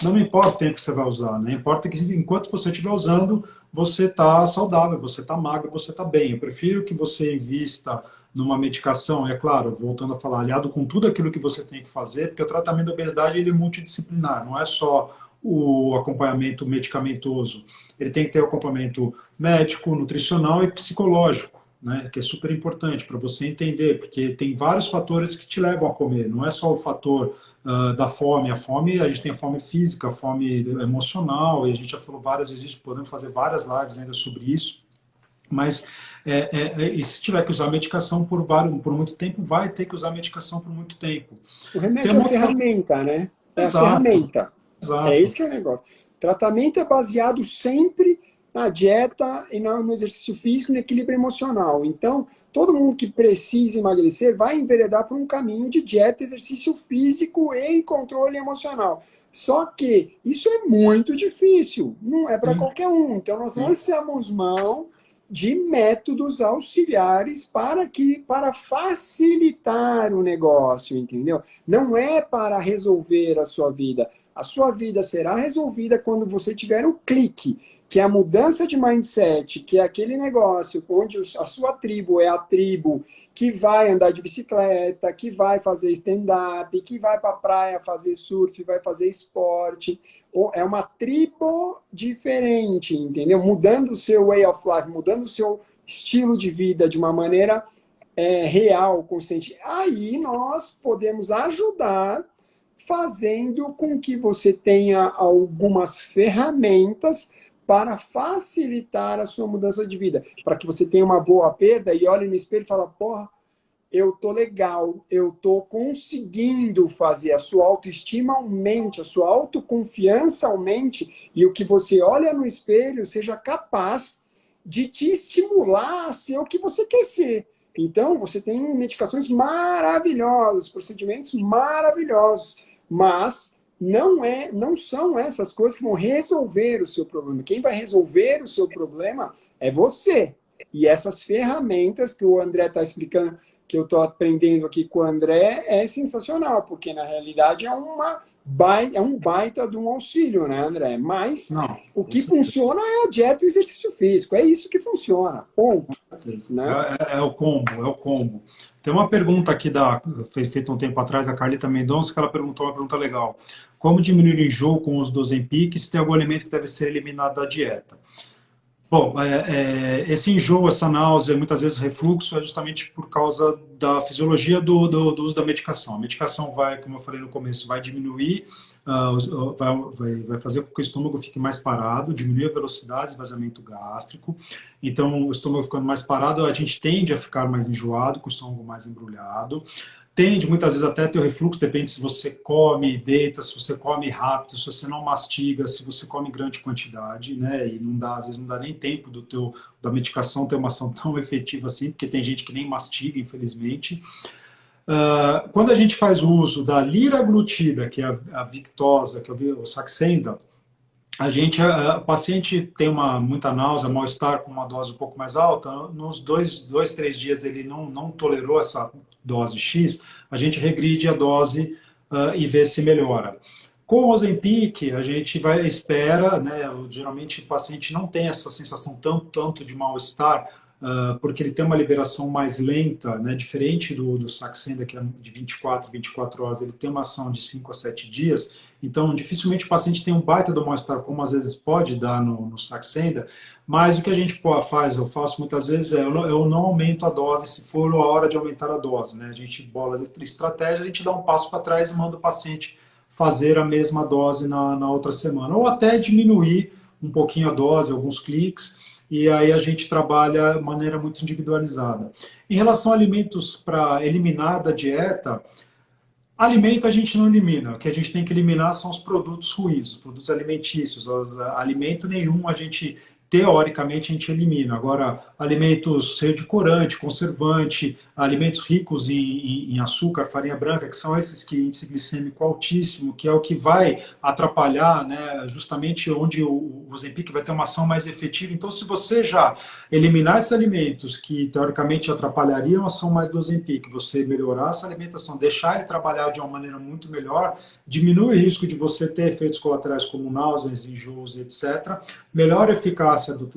não importa o tempo que você vai usar, né? Importa que enquanto você estiver usando, você está saudável, você está magro, você está bem. Eu prefiro que você invista numa medicação, é claro, voltando a falar, aliado com tudo aquilo que você tem que fazer, porque o tratamento da obesidade ele é multidisciplinar, não é só o acompanhamento medicamentoso, ele tem que ter o acompanhamento médico, nutricional e psicológico, né, que é super importante para você entender, porque tem vários fatores que te levam a comer, não é só o fator da fome. A fome, a gente tem a fome física, a fome emocional, e a gente já falou várias vezes, podemos fazer várias lives ainda sobre isso, mas e se tiver que usar medicação por muito tempo, vai ter que usar medicação por muito tempo. O remédio é a ferramenta, né? É a ferramenta. Exato. É esse que é o negócio. Tratamento é baseado sempre na dieta e no exercício físico e no equilíbrio emocional. Então, todo mundo que precisa emagrecer vai enveredar por um caminho de dieta, exercício físico e controle emocional. Só que isso é muito difícil, não é para qualquer um. Então, nós lançamos mão de métodos auxiliares para facilitar o negócio, entendeu? Não é para resolver a sua vida. A sua vida será resolvida quando você tiver o clique, que é a mudança de mindset, que é aquele negócio onde a sua tribo é a tribo que vai andar de bicicleta, que vai fazer stand-up, que vai para a praia fazer surf, vai fazer esporte. É uma tribo diferente, entendeu? Mudando o seu way of life, mudando o seu estilo de vida de uma maneira real, consciente. Aí nós podemos ajudar fazendo com que você tenha algumas ferramentas para facilitar a sua mudança de vida, para que você tenha uma boa perda e olhe no espelho e fala, porra, eu tô legal, eu tô conseguindo fazer, a sua autoestima aumente, a sua autoconfiança aumente, e o que você olha no espelho seja capaz de te estimular a ser o que você quer ser. Então, você tem medicações maravilhosas, procedimentos maravilhosos, mas não são essas coisas que vão resolver o seu problema. Quem vai resolver o seu problema é você. E essas ferramentas que o André está explicando, que eu estou aprendendo aqui com o André, é sensacional, porque na realidade é um baita de um auxílio, né, André? Mas o que funciona é a dieta e o exercício físico. É isso que funciona. Ponto. Né? É o combo. Tem uma pergunta aqui foi feita um tempo atrás, a Carlita Mendonça, que ela perguntou uma pergunta legal. Como diminuir o enjoo com os Ozempic se tem algum alimento que deve ser eliminado da dieta? Bom, esse enjoo, essa náusea, muitas vezes refluxo, é justamente por causa da fisiologia do uso da medicação. A medicação vai, como eu falei no começo, vai diminuir, vai fazer com que o estômago fique mais parado, diminuir a velocidade, esvaziamento gástrico. Então, o estômago ficando mais parado, a gente tende a ficar mais enjoado, com o estômago mais embrulhado. Tende, muitas vezes, até ter o refluxo, depende se você come e deita, se você come rápido, se você não mastiga, se você come em grande quantidade, né? E às vezes não dá nem tempo da medicação ter uma ação tão efetiva assim, porque tem gente que nem mastiga, infelizmente. Quando a gente faz o uso da liraglutida, que é a Victoza, que é o Saxenda, o paciente tem muita náusea, mal-estar com uma dose um pouco mais alta, nos 3 dias ele não tolerou essa dose X, a gente regride a dose e vê se melhora. Com o Ozempic, a gente espera, né, geralmente o paciente não tem essa sensação tanto de mal-estar, porque ele tem uma liberação mais lenta, né, diferente do Saxenda, que é de 24 horas, ele tem uma ação de 5 a 7 dias, então dificilmente o paciente tem um baita do mal-estar, como às vezes pode dar no Saxenda, mas o que a gente eu faço muitas vezes eu não aumento a dose se for a hora de aumentar a dose, né, a gente bola as estratégias, a gente dá um passo para trás e manda o paciente fazer a mesma dose na outra semana, ou até diminuir um pouquinho a dose, alguns cliques, e aí a gente trabalha de maneira muito individualizada. Em relação a alimentos para eliminar da dieta, alimento a gente não elimina. O que a gente tem que eliminar são os produtos ruins, os produtos alimentícios. Alimento nenhum a gente, teoricamente, a gente elimina. Agora, alimentos cheios de corante, conservante, alimentos ricos em açúcar, farinha branca, que são esses que índice glicêmico altíssimo, que é o que vai atrapalhar, né, justamente onde o Ozempic vai ter uma ação mais efetiva. Então, se você já eliminar esses alimentos que teoricamente atrapalhariam a ação mais do Ozempic, você melhorar essa alimentação, deixar ele trabalhar de uma maneira muito melhor, diminui o risco de você ter efeitos colaterais como náuseas, enjoos, etc. Melhora a eficácia do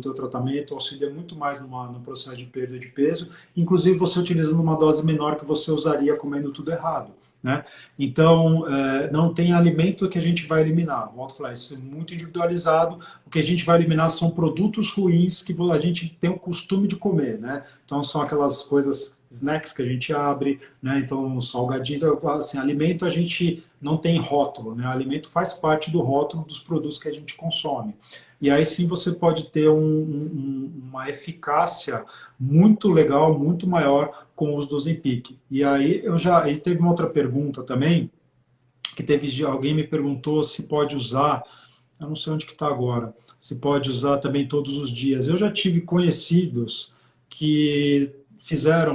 teu tratamento, auxilia muito mais no processo de perda de peso, inclusive você utilizando uma dose menor que você usaria comendo tudo errado. Né? Então, não tem alimento que a gente vai eliminar. Volto a falar, isso é muito individualizado. O que a gente vai eliminar são produtos ruins que a gente tem o costume de comer. Né? Então, são aquelas coisas, snacks que a gente abre, né? Então, salgadinho, assim, alimento a gente não tem rótulo. Né? Alimento faz parte do rótulo dos produtos que a gente consome. E aí sim você pode ter uma eficácia muito legal, muito maior com o uso do Ozempic. E aí aí teve uma outra pergunta também, que teve alguém me perguntou se pode usar, eu não sei onde que está agora, se pode usar também todos os dias. Eu já tive conhecidos que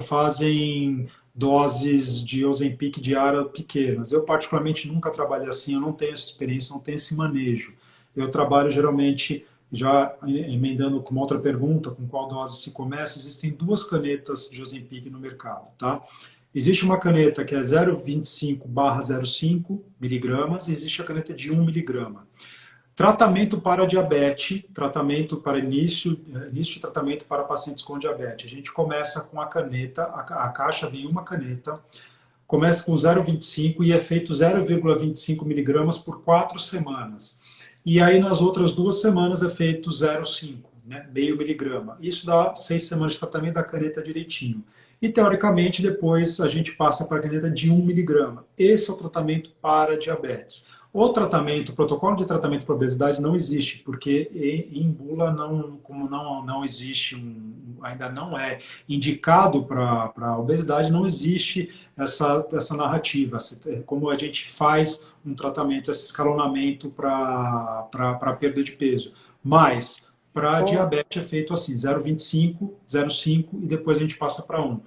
fazem doses de Ozempic diária pequenas. Eu particularmente nunca trabalhei assim, eu não tenho essa experiência, não tenho esse manejo. Eu trabalho geralmente, já emendando com uma outra pergunta, com qual dose se começa, existem duas canetas de Ozempic no mercado, tá? Existe uma caneta que é 0,25/0,5 miligramas e existe a caneta de 1 miligrama. Tratamento para diabetes, tratamento para início de tratamento para pacientes com diabetes. A gente começa com a caneta, a caixa vem uma caneta, começa com 0,25 e é feito 0,25 miligramas por 4 semanas. E aí, nas outras 2 semanas, é feito 0,5, né, meio miligrama. Isso dá 6 semanas de tratamento da caneta direitinho. E, teoricamente, depois a gente passa para a caneta de 1 miligrama. Esse é o tratamento para diabetes. O protocolo de tratamento para obesidade não existe, porque em bula, como não existe, ainda não é indicado para obesidade, não existe essa narrativa, como a gente faz um tratamento, esse escalonamento para perda de peso. Mas, para diabetes é feito assim, 0,25, 0,5 e depois a gente passa para 1.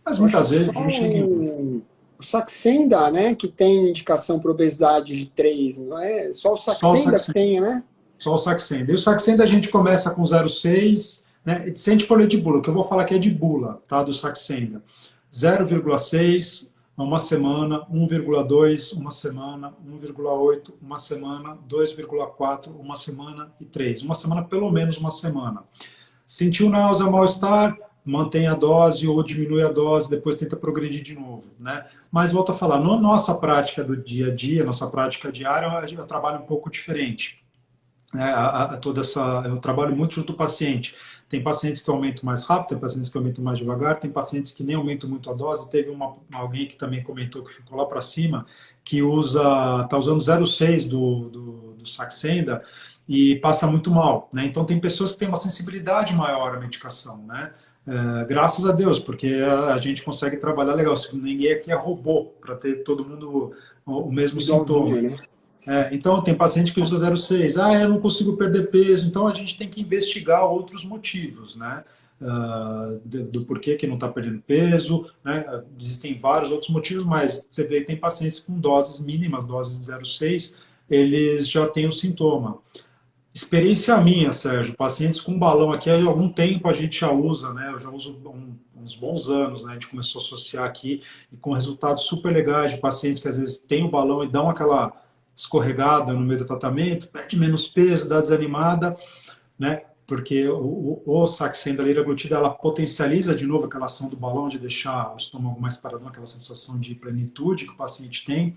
Mas muitas vezes não chega em 1. O Saxenda, né, que tem indicação para obesidade de 3, não é? Só o Saxenda que tem, né? Só o Saxenda. E o Saxenda a gente começa com 0,6, né? Se a gente for ler de bula, o que eu vou falar aqui é de bula, tá? Do Saxenda. 0,6 uma semana, 1,2 uma semana, 1,8 uma semana, 2,4 uma semana e 3. Uma semana, pelo menos uma semana. Sentiu náusea, mal-estar, mantém a dose ou diminui a dose, depois tenta progredir de novo, né? Mas volto a falar, na nossa prática do dia a dia, nossa prática diária, eu trabalho um pouco diferente. Eu trabalho muito junto ao paciente. Tem pacientes que aumentam mais rápido, tem pacientes que aumentam mais devagar, tem pacientes que nem aumentam muito a dose. Teve alguém que também comentou que ficou lá para cima, que está usando 0,6 do Saxenda e passa muito mal, né? Então tem pessoas que têm uma sensibilidade maior à medicação, né? Graças a Deus, porque a gente consegue trabalhar legal. Ninguém aqui é robô para ter todo mundo o mesmo sintoma. Né? Então, tem paciente que usa 0,6. Eu não consigo perder peso. Então, a gente tem que investigar outros motivos, né? Do porquê que não está perdendo peso, né? Existem vários outros motivos, mas você vê que tem pacientes com doses mínimas, doses de 0,6, eles já têm o sintoma. Experiência minha, Sérgio, pacientes com balão aqui, há algum tempo a gente já usa, né? Eu já uso uns bons anos, né? A gente começou a associar aqui e com resultados super legais de pacientes que às vezes têm o balão e dão aquela escorregada no meio do tratamento, perde menos peso, dá desanimada, né? Porque o Saxenda, a liraglutida, ela potencializa de novo aquela ação do balão de deixar o estômago mais paradão, aquela sensação de plenitude que o paciente tem.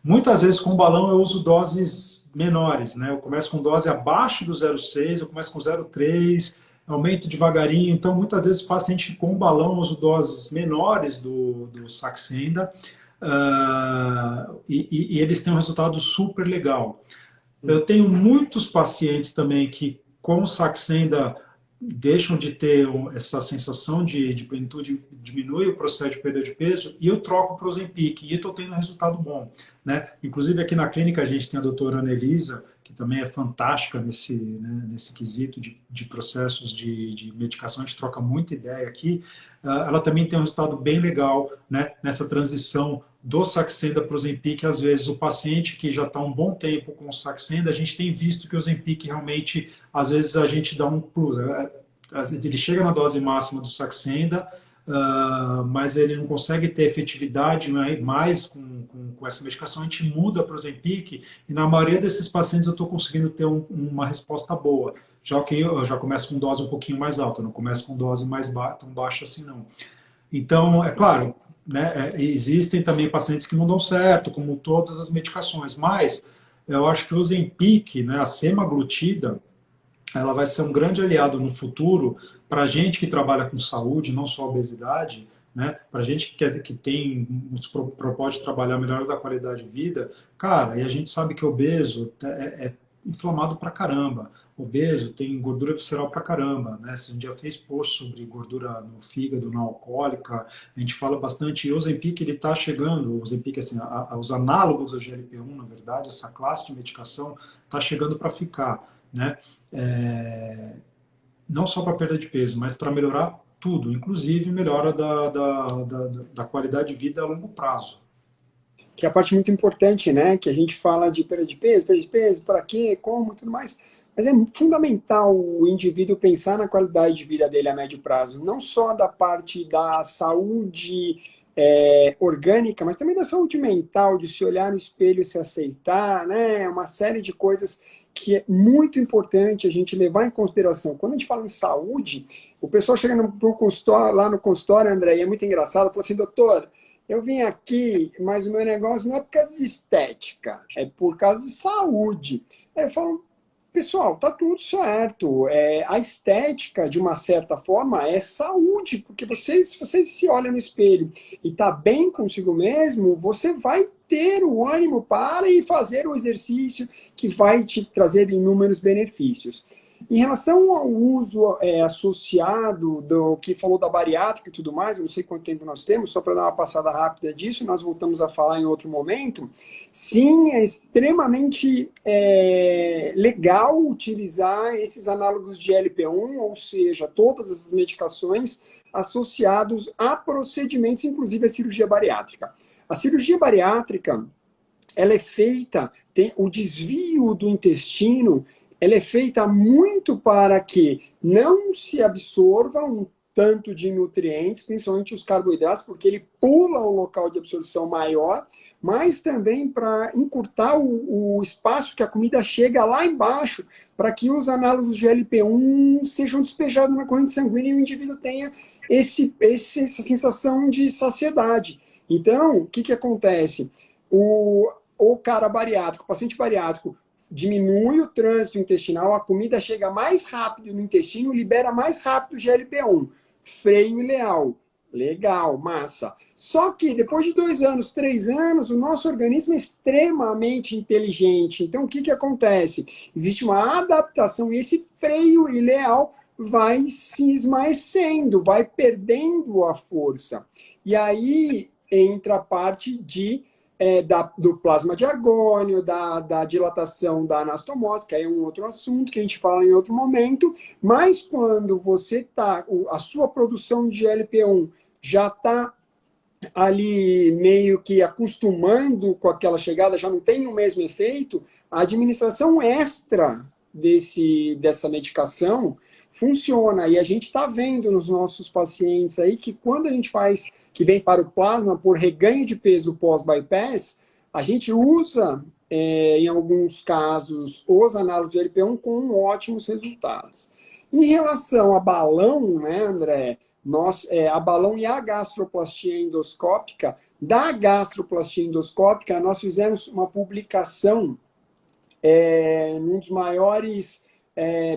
Muitas vezes com balão eu uso doses menores, né? Eu começo com dose abaixo do 0,6, eu começo com 0,3, aumento devagarinho. Então, muitas vezes, paciente com balão, eu uso doses menores do Saxenda e eles têm um resultado super legal. Eu tenho muitos pacientes também que com o Saxenda deixam de ter essa sensação de plenitude, diminui o processo de perda de peso, e eu troco para o Ozempic, e estou tendo resultado bom. Né? Inclusive, aqui na clínica, a gente tem a doutora Anelisa, que também é fantástica nesse quesito de processos de medicação, a gente troca muita ideia aqui. Ela também tem um resultado bem legal, né, nessa transição do Saxenda para o Ozempic. Às vezes, o paciente que já está um bom tempo com o Saxenda, a gente tem visto que o Ozempic realmente, às vezes, a gente dá um plus. Ele chega na dose máxima do Saxenda, mas ele não consegue ter efetividade, né, mais com essa medicação. A gente muda para o Ozempic, e na maioria desses pacientes eu estou conseguindo ter uma resposta boa. Já que eu já começo com dose um pouquinho mais alta, não começo com dose tão baixa assim, não. Então, é claro, né, existem também pacientes que não dão certo, como todas as medicações, mas eu acho que o Ozempic, né, a semaglutida, ela vai ser um grande aliado no futuro para a gente que trabalha com saúde, não só obesidade, né? Para a gente que tem os propósito de trabalhar a melhora da qualidade de vida, cara, e a gente sabe que obeso é inflamado pra caramba. Obeso tem gordura visceral pra caramba, né? Se a gente já fez post sobre gordura no fígado, não alcoólica, a gente fala bastante. E o Ozempic, ele está chegando, o Ozempic, assim, os análogos do GLP-1, na verdade, essa classe de medicação está chegando para ficar, né? Não só para perda de peso, mas para melhorar tudo, inclusive melhora da qualidade de vida a longo prazo. Que é a parte muito importante, né? Que a gente fala de perda de peso, para quê, como e tudo mais. Mas é fundamental o indivíduo pensar na qualidade de vida dele a médio prazo, não só da parte da saúde orgânica, mas também da saúde mental, de se olhar no espelho e se aceitar, né? Uma série de coisas que é muito importante a gente levar em consideração. Quando a gente fala em saúde, o pessoal chega no consultório, lá no consultório, André, e é muito engraçado, fala assim, doutor, eu vim aqui, mas o meu negócio não é por causa de estética, é por causa de saúde. Aí eu falo, pessoal, tá tudo certo. A estética, de uma certa forma, é saúde, porque se você se olha no espelho e tá bem consigo mesmo, você vai ter o ânimo para ir fazer o exercício que vai te trazer inúmeros benefícios. Em relação ao uso associado do que falou da bariátrica e tudo mais, eu não sei quanto tempo nós temos, só para dar uma passada rápida disso, nós voltamos a falar em outro momento. Sim, é extremamente legal utilizar esses análogos de LP1, ou seja, todas essas medicações associados a procedimentos, inclusive a cirurgia bariátrica. A cirurgia bariátrica, ela é feita, tem o desvio do intestino, ela é feita muito para que não se absorva um tanto de nutrientes, principalmente os carboidratos, porque ele pula o local de absorção maior, mas também para encurtar o espaço que a comida chega lá embaixo, para que os análogos de GLP-1 sejam despejados na corrente sanguínea e o indivíduo tenha essa sensação de saciedade. Então, o que acontece? O cara bariátrico, o paciente bariátrico, diminui o trânsito intestinal, a comida chega mais rápido no intestino, libera mais rápido o GLP-1. Freio ileal. Legal, massa. Só que depois de 2 anos, 3 anos, o nosso organismo é extremamente inteligente. Então, o que acontece? Existe uma adaptação e esse freio ileal vai se esmaecendo, vai perdendo a força. E aí entra a parte do plasma de argônio, da dilatação da anastomose, que aí é um outro assunto que a gente fala em outro momento, mas quando você a sua produção de GLP-1 já está ali meio que acostumando com aquela chegada, já não tem o mesmo efeito, a administração extra dessa medicação funciona. E a gente está vendo nos nossos pacientes aí que quando a gente faz, que vem para o plasma por reganho de peso pós-bypass, a gente usa, em alguns casos, os análogos de LP1 com ótimos resultados. Em relação a balão, né, André? A balão e a gastroplastia endoscópica, da gastroplastia endoscópica, nós fizemos uma publicação num dos maiores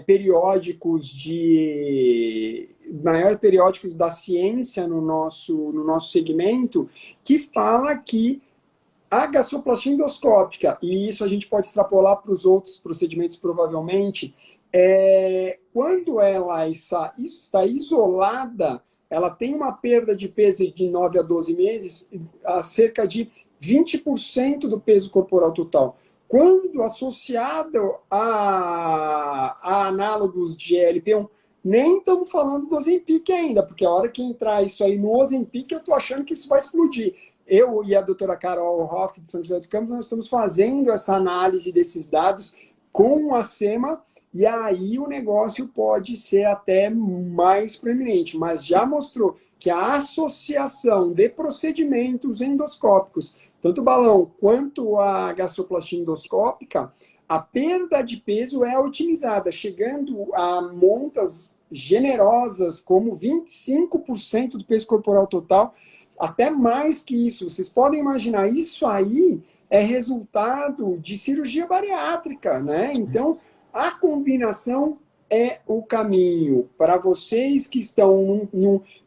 periódicos da ciência no nosso segmento, que fala que a gastroplastia endoscópica, e isso a gente pode extrapolar para os outros procedimentos provavelmente, Quando ela está isolada, ela tem uma perda de peso de 9 a 12 meses, a cerca de 20% do peso corporal total. Quando associado a análogos de GLP-1, nem estamos falando do Ozempic ainda, porque a hora que entrar isso aí no Ozempic, eu estou achando que isso vai explodir. Eu e a doutora Carol Hoff, de São José dos Campos, nós estamos fazendo essa análise desses dados com a SEMA, e aí o negócio pode ser até mais preeminente, mas já mostrou que a associação de procedimentos endoscópicos, tanto o balão quanto a gastroplastia endoscópica, a perda de peso é otimizada, chegando a montas generosas, como 25% do peso corporal total, até mais que isso. Vocês podem imaginar, isso aí é resultado de cirurgia bariátrica, né? Então, a combinação é o caminho. Para vocês que estão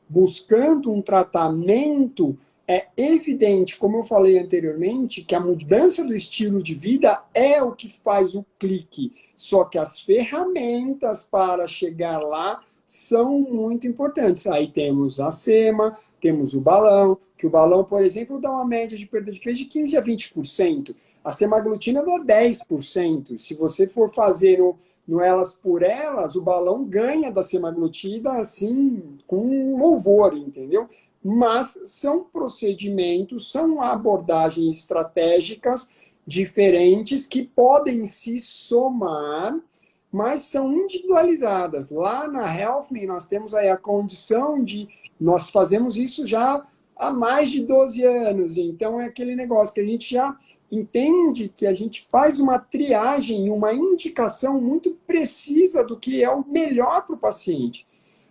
buscando um tratamento, é evidente, como eu falei anteriormente, que a mudança do estilo de vida é o que faz o clique. Só que as ferramentas para chegar lá são muito importantes. Aí temos a SEMA, temos o balão, que o balão, por exemplo, dá uma média de perda de peso de 15% a 20%. A semaglutida dá 10%. Se você for fazer no elas por elas, o balão ganha da semaglutida assim, com louvor, entendeu? Mas são procedimentos, são abordagens estratégicas diferentes que podem se somar, mas são individualizadas. Lá na Healthman, nós temos aí a condição de... Nós fazemos isso já há mais de 12 anos, então é aquele negócio que a gente já entende que a gente faz uma triagem, uma indicação muito precisa do que é o melhor para o paciente.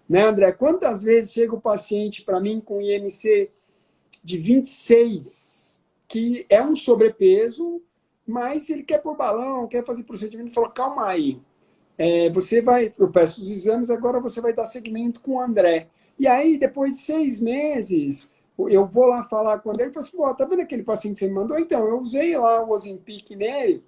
Né, André? Quantas vezes chega o paciente para mim com IMC de 26, que é um sobrepeso, mas ele quer pôr balão, quer fazer procedimento, fala, calma aí, você vai, eu peço os exames, agora você vai dar seguimento com o André. E aí, depois de 6 meses, eu vou lá falar com o André e falo assim, pô, tá vendo aquele paciente que você me mandou? Então, eu usei lá o Ozempic nele,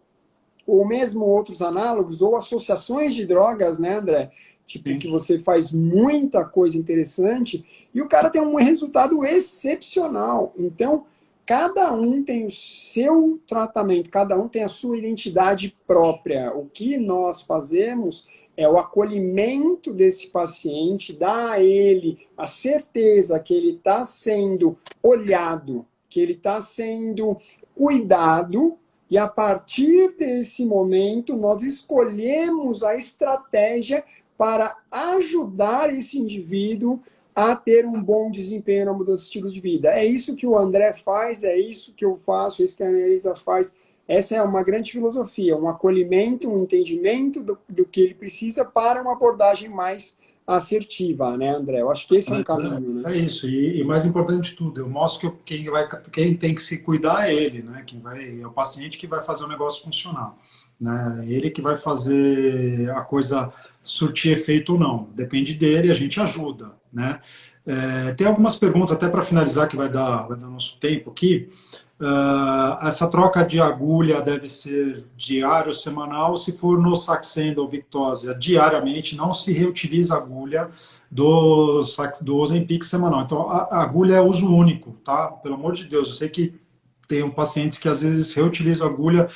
ou mesmo outros análogos, ou associações de drogas, né, André? Tipo, Sim. que você faz muita coisa interessante, e o cara tem um resultado excepcional. Então, cada um tem o seu tratamento, cada um tem a sua identidade própria. O que nós fazemos é o acolhimento desse paciente, dar a ele a certeza que ele está sendo olhado, que ele está sendo cuidado, e a partir desse momento nós escolhemos a estratégia para ajudar esse indivíduo a ter um bom desempenho na mudança de estilo de vida. É isso que o André faz, é isso que eu faço, é isso que a Annelisa faz. Essa é uma grande filosofia, um acolhimento, um entendimento do que ele precisa para uma abordagem mais assertiva, né, André? Eu acho que esse é um caminho, né? É isso, e mais importante de tudo, eu mostro que quem tem que se cuidar é ele, né? É o paciente que vai fazer o negócio funcionar, né? Ele que vai fazer a coisa surtir efeito ou não, depende dele, a gente ajuda, né? Tem algumas perguntas até para finalizar que vai dar nosso tempo aqui. Essa troca de agulha deve ser diário, semanal. Se for no Saxenda ou Victosa, diariamente, não se reutiliza a agulha do Ozempic semanal. Então, a agulha é uso único, tá? Pelo amor de Deus, eu sei que tem pacientes que às vezes reutilizam a agulha.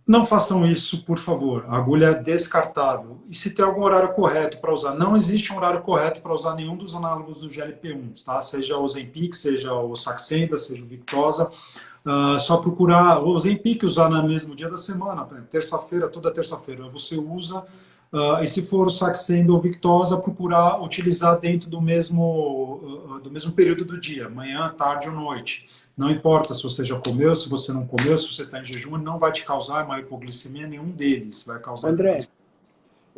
Não façam isso, por favor. A agulha é descartável. E se tem algum horário correto para usar? Não existe um horário correto para usar nenhum dos análogos do GLP-1, tá? Seja o Ozempic, seja o Saxenda, seja o Victosa. Só procurar o Ozempic, usar no mesmo dia da semana, terça-feira, toda terça-feira. Você usa, e se for o Saxenda ou Victosa, procurar utilizar dentro do mesmo período do dia, manhã, tarde ou noite. Não importa se você já comeu, se você não comeu, se você está em jejum, não vai te causar uma hipoglicemia, nenhum deles vai causar André, hipoglicemia.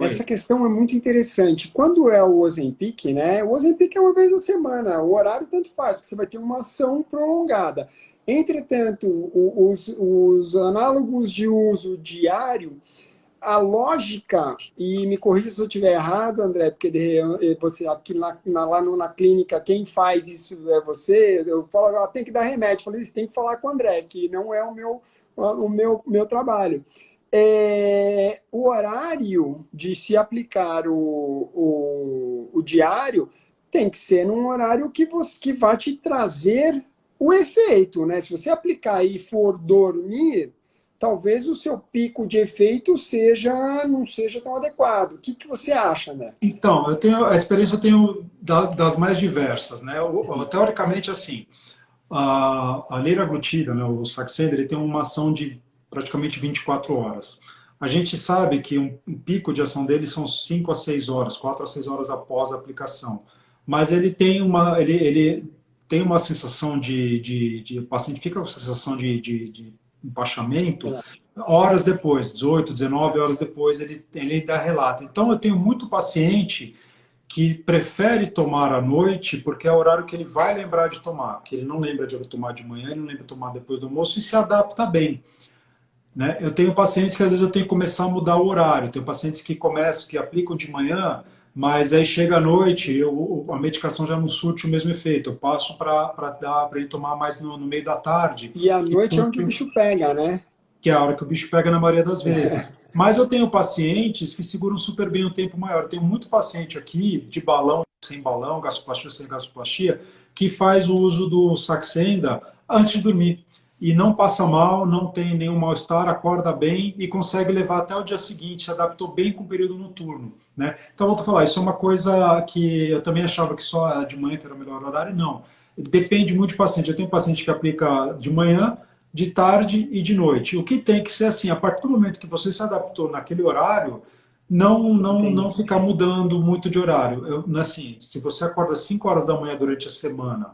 essa Oi. questão é muito interessante. Quando é o Ozempic, né? O Ozempic é uma vez na semana, o horário tanto faz, porque você vai ter uma ação prolongada. Entretanto, os análogos de uso diário, a lógica, e me corrija se eu estiver errado, André, porque você aqui na clínica, quem faz isso é você, eu falo, tem que dar remédio. Eu falei, você tem que falar com o André, que não é o meu trabalho. o horário de se aplicar o diário tem que ser num horário que vai te trazer o efeito, né? Se você aplicar e for dormir, talvez o seu pico de efeito não seja tão adequado. O que você acha, né? Então, eu tenho a experiência eu tenho das mais diversas, né? Teoricamente, assim, a liraglutida, né, o Saxenda, ele tem uma ação de praticamente 24 horas. A gente sabe que um pico de ação dele são 5 a 6 horas, 4 a 6 horas após a aplicação. Mas ele tem uma sensação o paciente fica com sensação de empachamento Relaxa. horas depois, 18, 19 horas depois, ele dá relato. Então, eu tenho muito paciente que prefere tomar à noite porque é o horário que ele vai lembrar de tomar, que ele não lembra de tomar de manhã, ele não lembra de tomar depois do almoço e se adapta bem. Né? Eu tenho pacientes que às vezes eu tenho que começar a mudar o horário, tenho pacientes que começam, que aplicam de manhã, mas aí chega à noite, a medicação já não surte o mesmo efeito, eu passo para ele tomar mais no meio da tarde, E à noite é onde o bicho pega, né? que é a hora que o bicho pega na maioria das vezes. Mas eu tenho pacientes que seguram super bem um tempo maior. Eu tenho muito paciente aqui de balão, sem balão, gastroplastia sem gastroplastia, que faz o uso do Saxenda antes de dormir. E não passa mal, não tem nenhum mal-estar, acorda bem e consegue levar até o dia seguinte, se adaptou bem com o período noturno. Né? Então, volto a falar, isso é uma coisa que eu também achava que só de manhã que era o melhor horário, não. Depende muito de paciente. Eu tenho paciente que aplica de manhã, de tarde e de noite. O que tem que ser assim, a partir do momento que você se adaptou naquele horário, não Entendi. ficar mudando muito de horário. Assim, se você acorda às 5 horas da manhã durante a semana,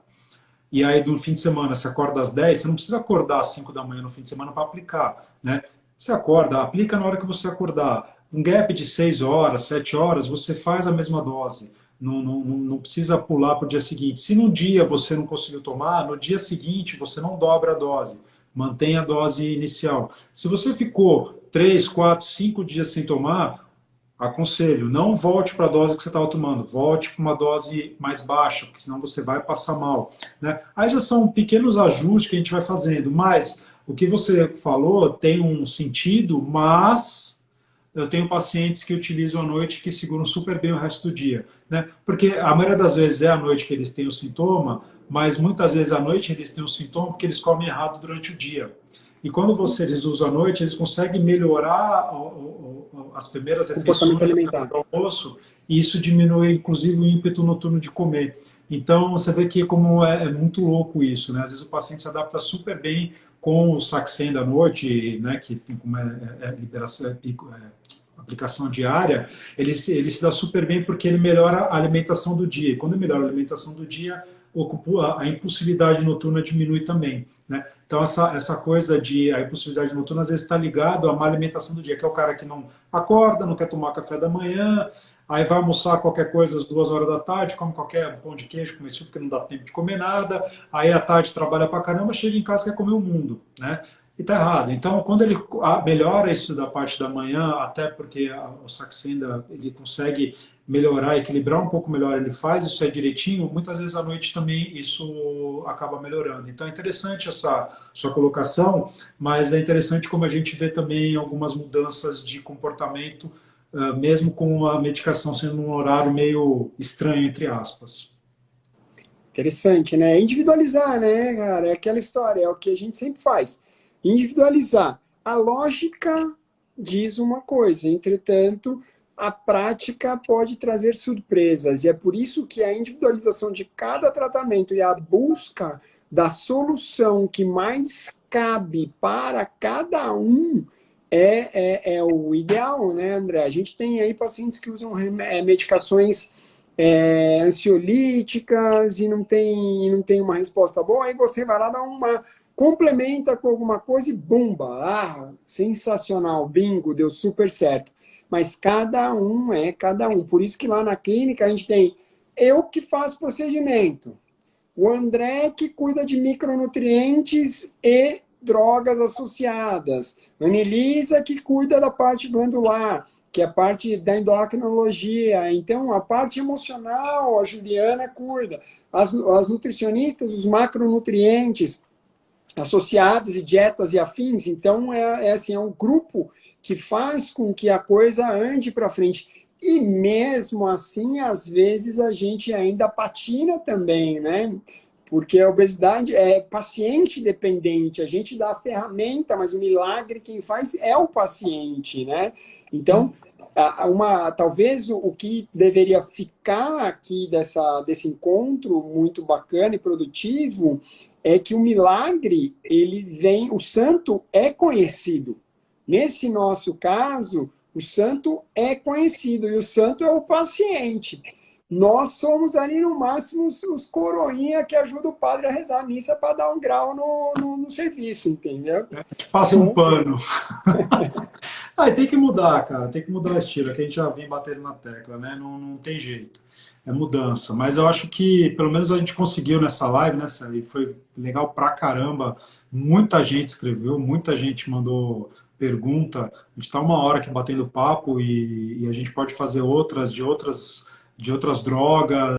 e aí no fim de semana você acorda às 10, você não precisa acordar às 5 da manhã no fim de semana para aplicar. Né? Você acorda, aplica na hora que você acordar. Um gap de 6 horas, 7 horas, você faz a mesma dose. Não precisa pular para o dia seguinte. Se num dia você não conseguiu tomar, no dia seguinte você não dobra a dose. Mantenha a dose inicial. Se você ficou 3, 4, 5 dias sem tomar, aconselho, não volte para a dose que você estava tomando, volte para uma dose mais baixa, porque senão você vai passar mal. Né? Aí já são pequenos ajustes que a gente vai fazendo, mas o que você falou tem um sentido, mas eu tenho pacientes que utilizam à noite que seguram super bem o resto do dia. Né? Porque a maioria das vezes é à noite que eles têm o sintoma, mas muitas vezes à noite eles têm o sintoma porque eles comem errado durante o dia. E quando eles usam à noite, eles conseguem melhorar as primeiras Comportamento refeições alimentar. do almoço, e isso diminui, inclusive, o ímpeto noturno de comer. Então, você vê que como é muito louco isso, né? Às vezes o paciente se adapta super bem com o Saxenda à noite, né? Que tem como liberação, aplicação diária, ele se dá super bem porque ele melhora a alimentação do dia. E quando melhora a alimentação do dia, a impulsividade noturna diminui também. Né? Então, essa coisa de a impulsividade noturna às vezes está ligado à má alimentação do dia, que é o cara que não acorda, não quer tomar café da manhã, aí vai almoçar qualquer coisa às 2 horas da tarde, come qualquer pão de queijo, come isso porque não dá tempo de comer nada, aí à tarde trabalha pra caramba, chega em casa e quer comer o mundo. Né? E está errado. Então, quando ele melhora isso da parte da manhã, até porque o Saxenda ele consegue melhorar, equilibrar um pouco melhor, ele faz isso aí direitinho, muitas vezes à noite também isso acaba melhorando. Então é interessante essa sua colocação, mas é interessante como a gente vê também algumas mudanças de comportamento, mesmo com a medicação sendo um horário meio estranho, entre aspas. Interessante, né? Individualizar, né, cara? É aquela história, é o que a gente sempre faz. Individualizar. A lógica diz uma coisa, entretanto, a prática pode trazer surpresas. E é por isso que a individualização de cada tratamento e a busca da solução que mais cabe para cada um é o ideal, né, André? A gente tem aí pacientes que usam medicações ansiolíticas e não tem uma resposta boa, aí você vai lá dar complementa com alguma coisa e bumba, sensacional, bingo, deu super certo. Mas cada um é cada um. Por isso que lá na clínica a gente tem eu que faço procedimento, o André que cuida de micronutrientes e drogas associadas, a Anelisa que cuida da parte glandular, que é a parte da endocrinologia. Então, a parte emocional, a Juliana cuida. As nutricionistas, os macronutrientes. associados e dietas e afins. Então, assim, é um grupo que faz com que a coisa ande para frente. E mesmo assim, às vezes, a gente ainda patina também, né? Porque a obesidade é paciente dependente, a gente dá a ferramenta, mas o milagre quem faz é o paciente, né? Então, talvez o que deveria ficar aqui desse encontro muito bacana e produtivo é que o milagre, ele vem, o santo é conhecido. Nesse nosso caso, o santo é conhecido e o santo é o paciente. Nós somos ali, no máximo, os coroinha que ajudam o padre a rezar a missa para dar um grau no serviço, entendeu? A gente passa um pano. Ah, e tem que mudar, cara, tem que mudar o estilo, é que a gente já vem batendo na tecla, né? Não tem jeito. É mudança. Mas eu acho que pelo menos a gente conseguiu nessa live, né, Sally? Foi legal pra caramba. Muita gente escreveu, muita gente mandou pergunta. A gente está uma hora aqui batendo papo e a gente pode fazer outras de outras drogas.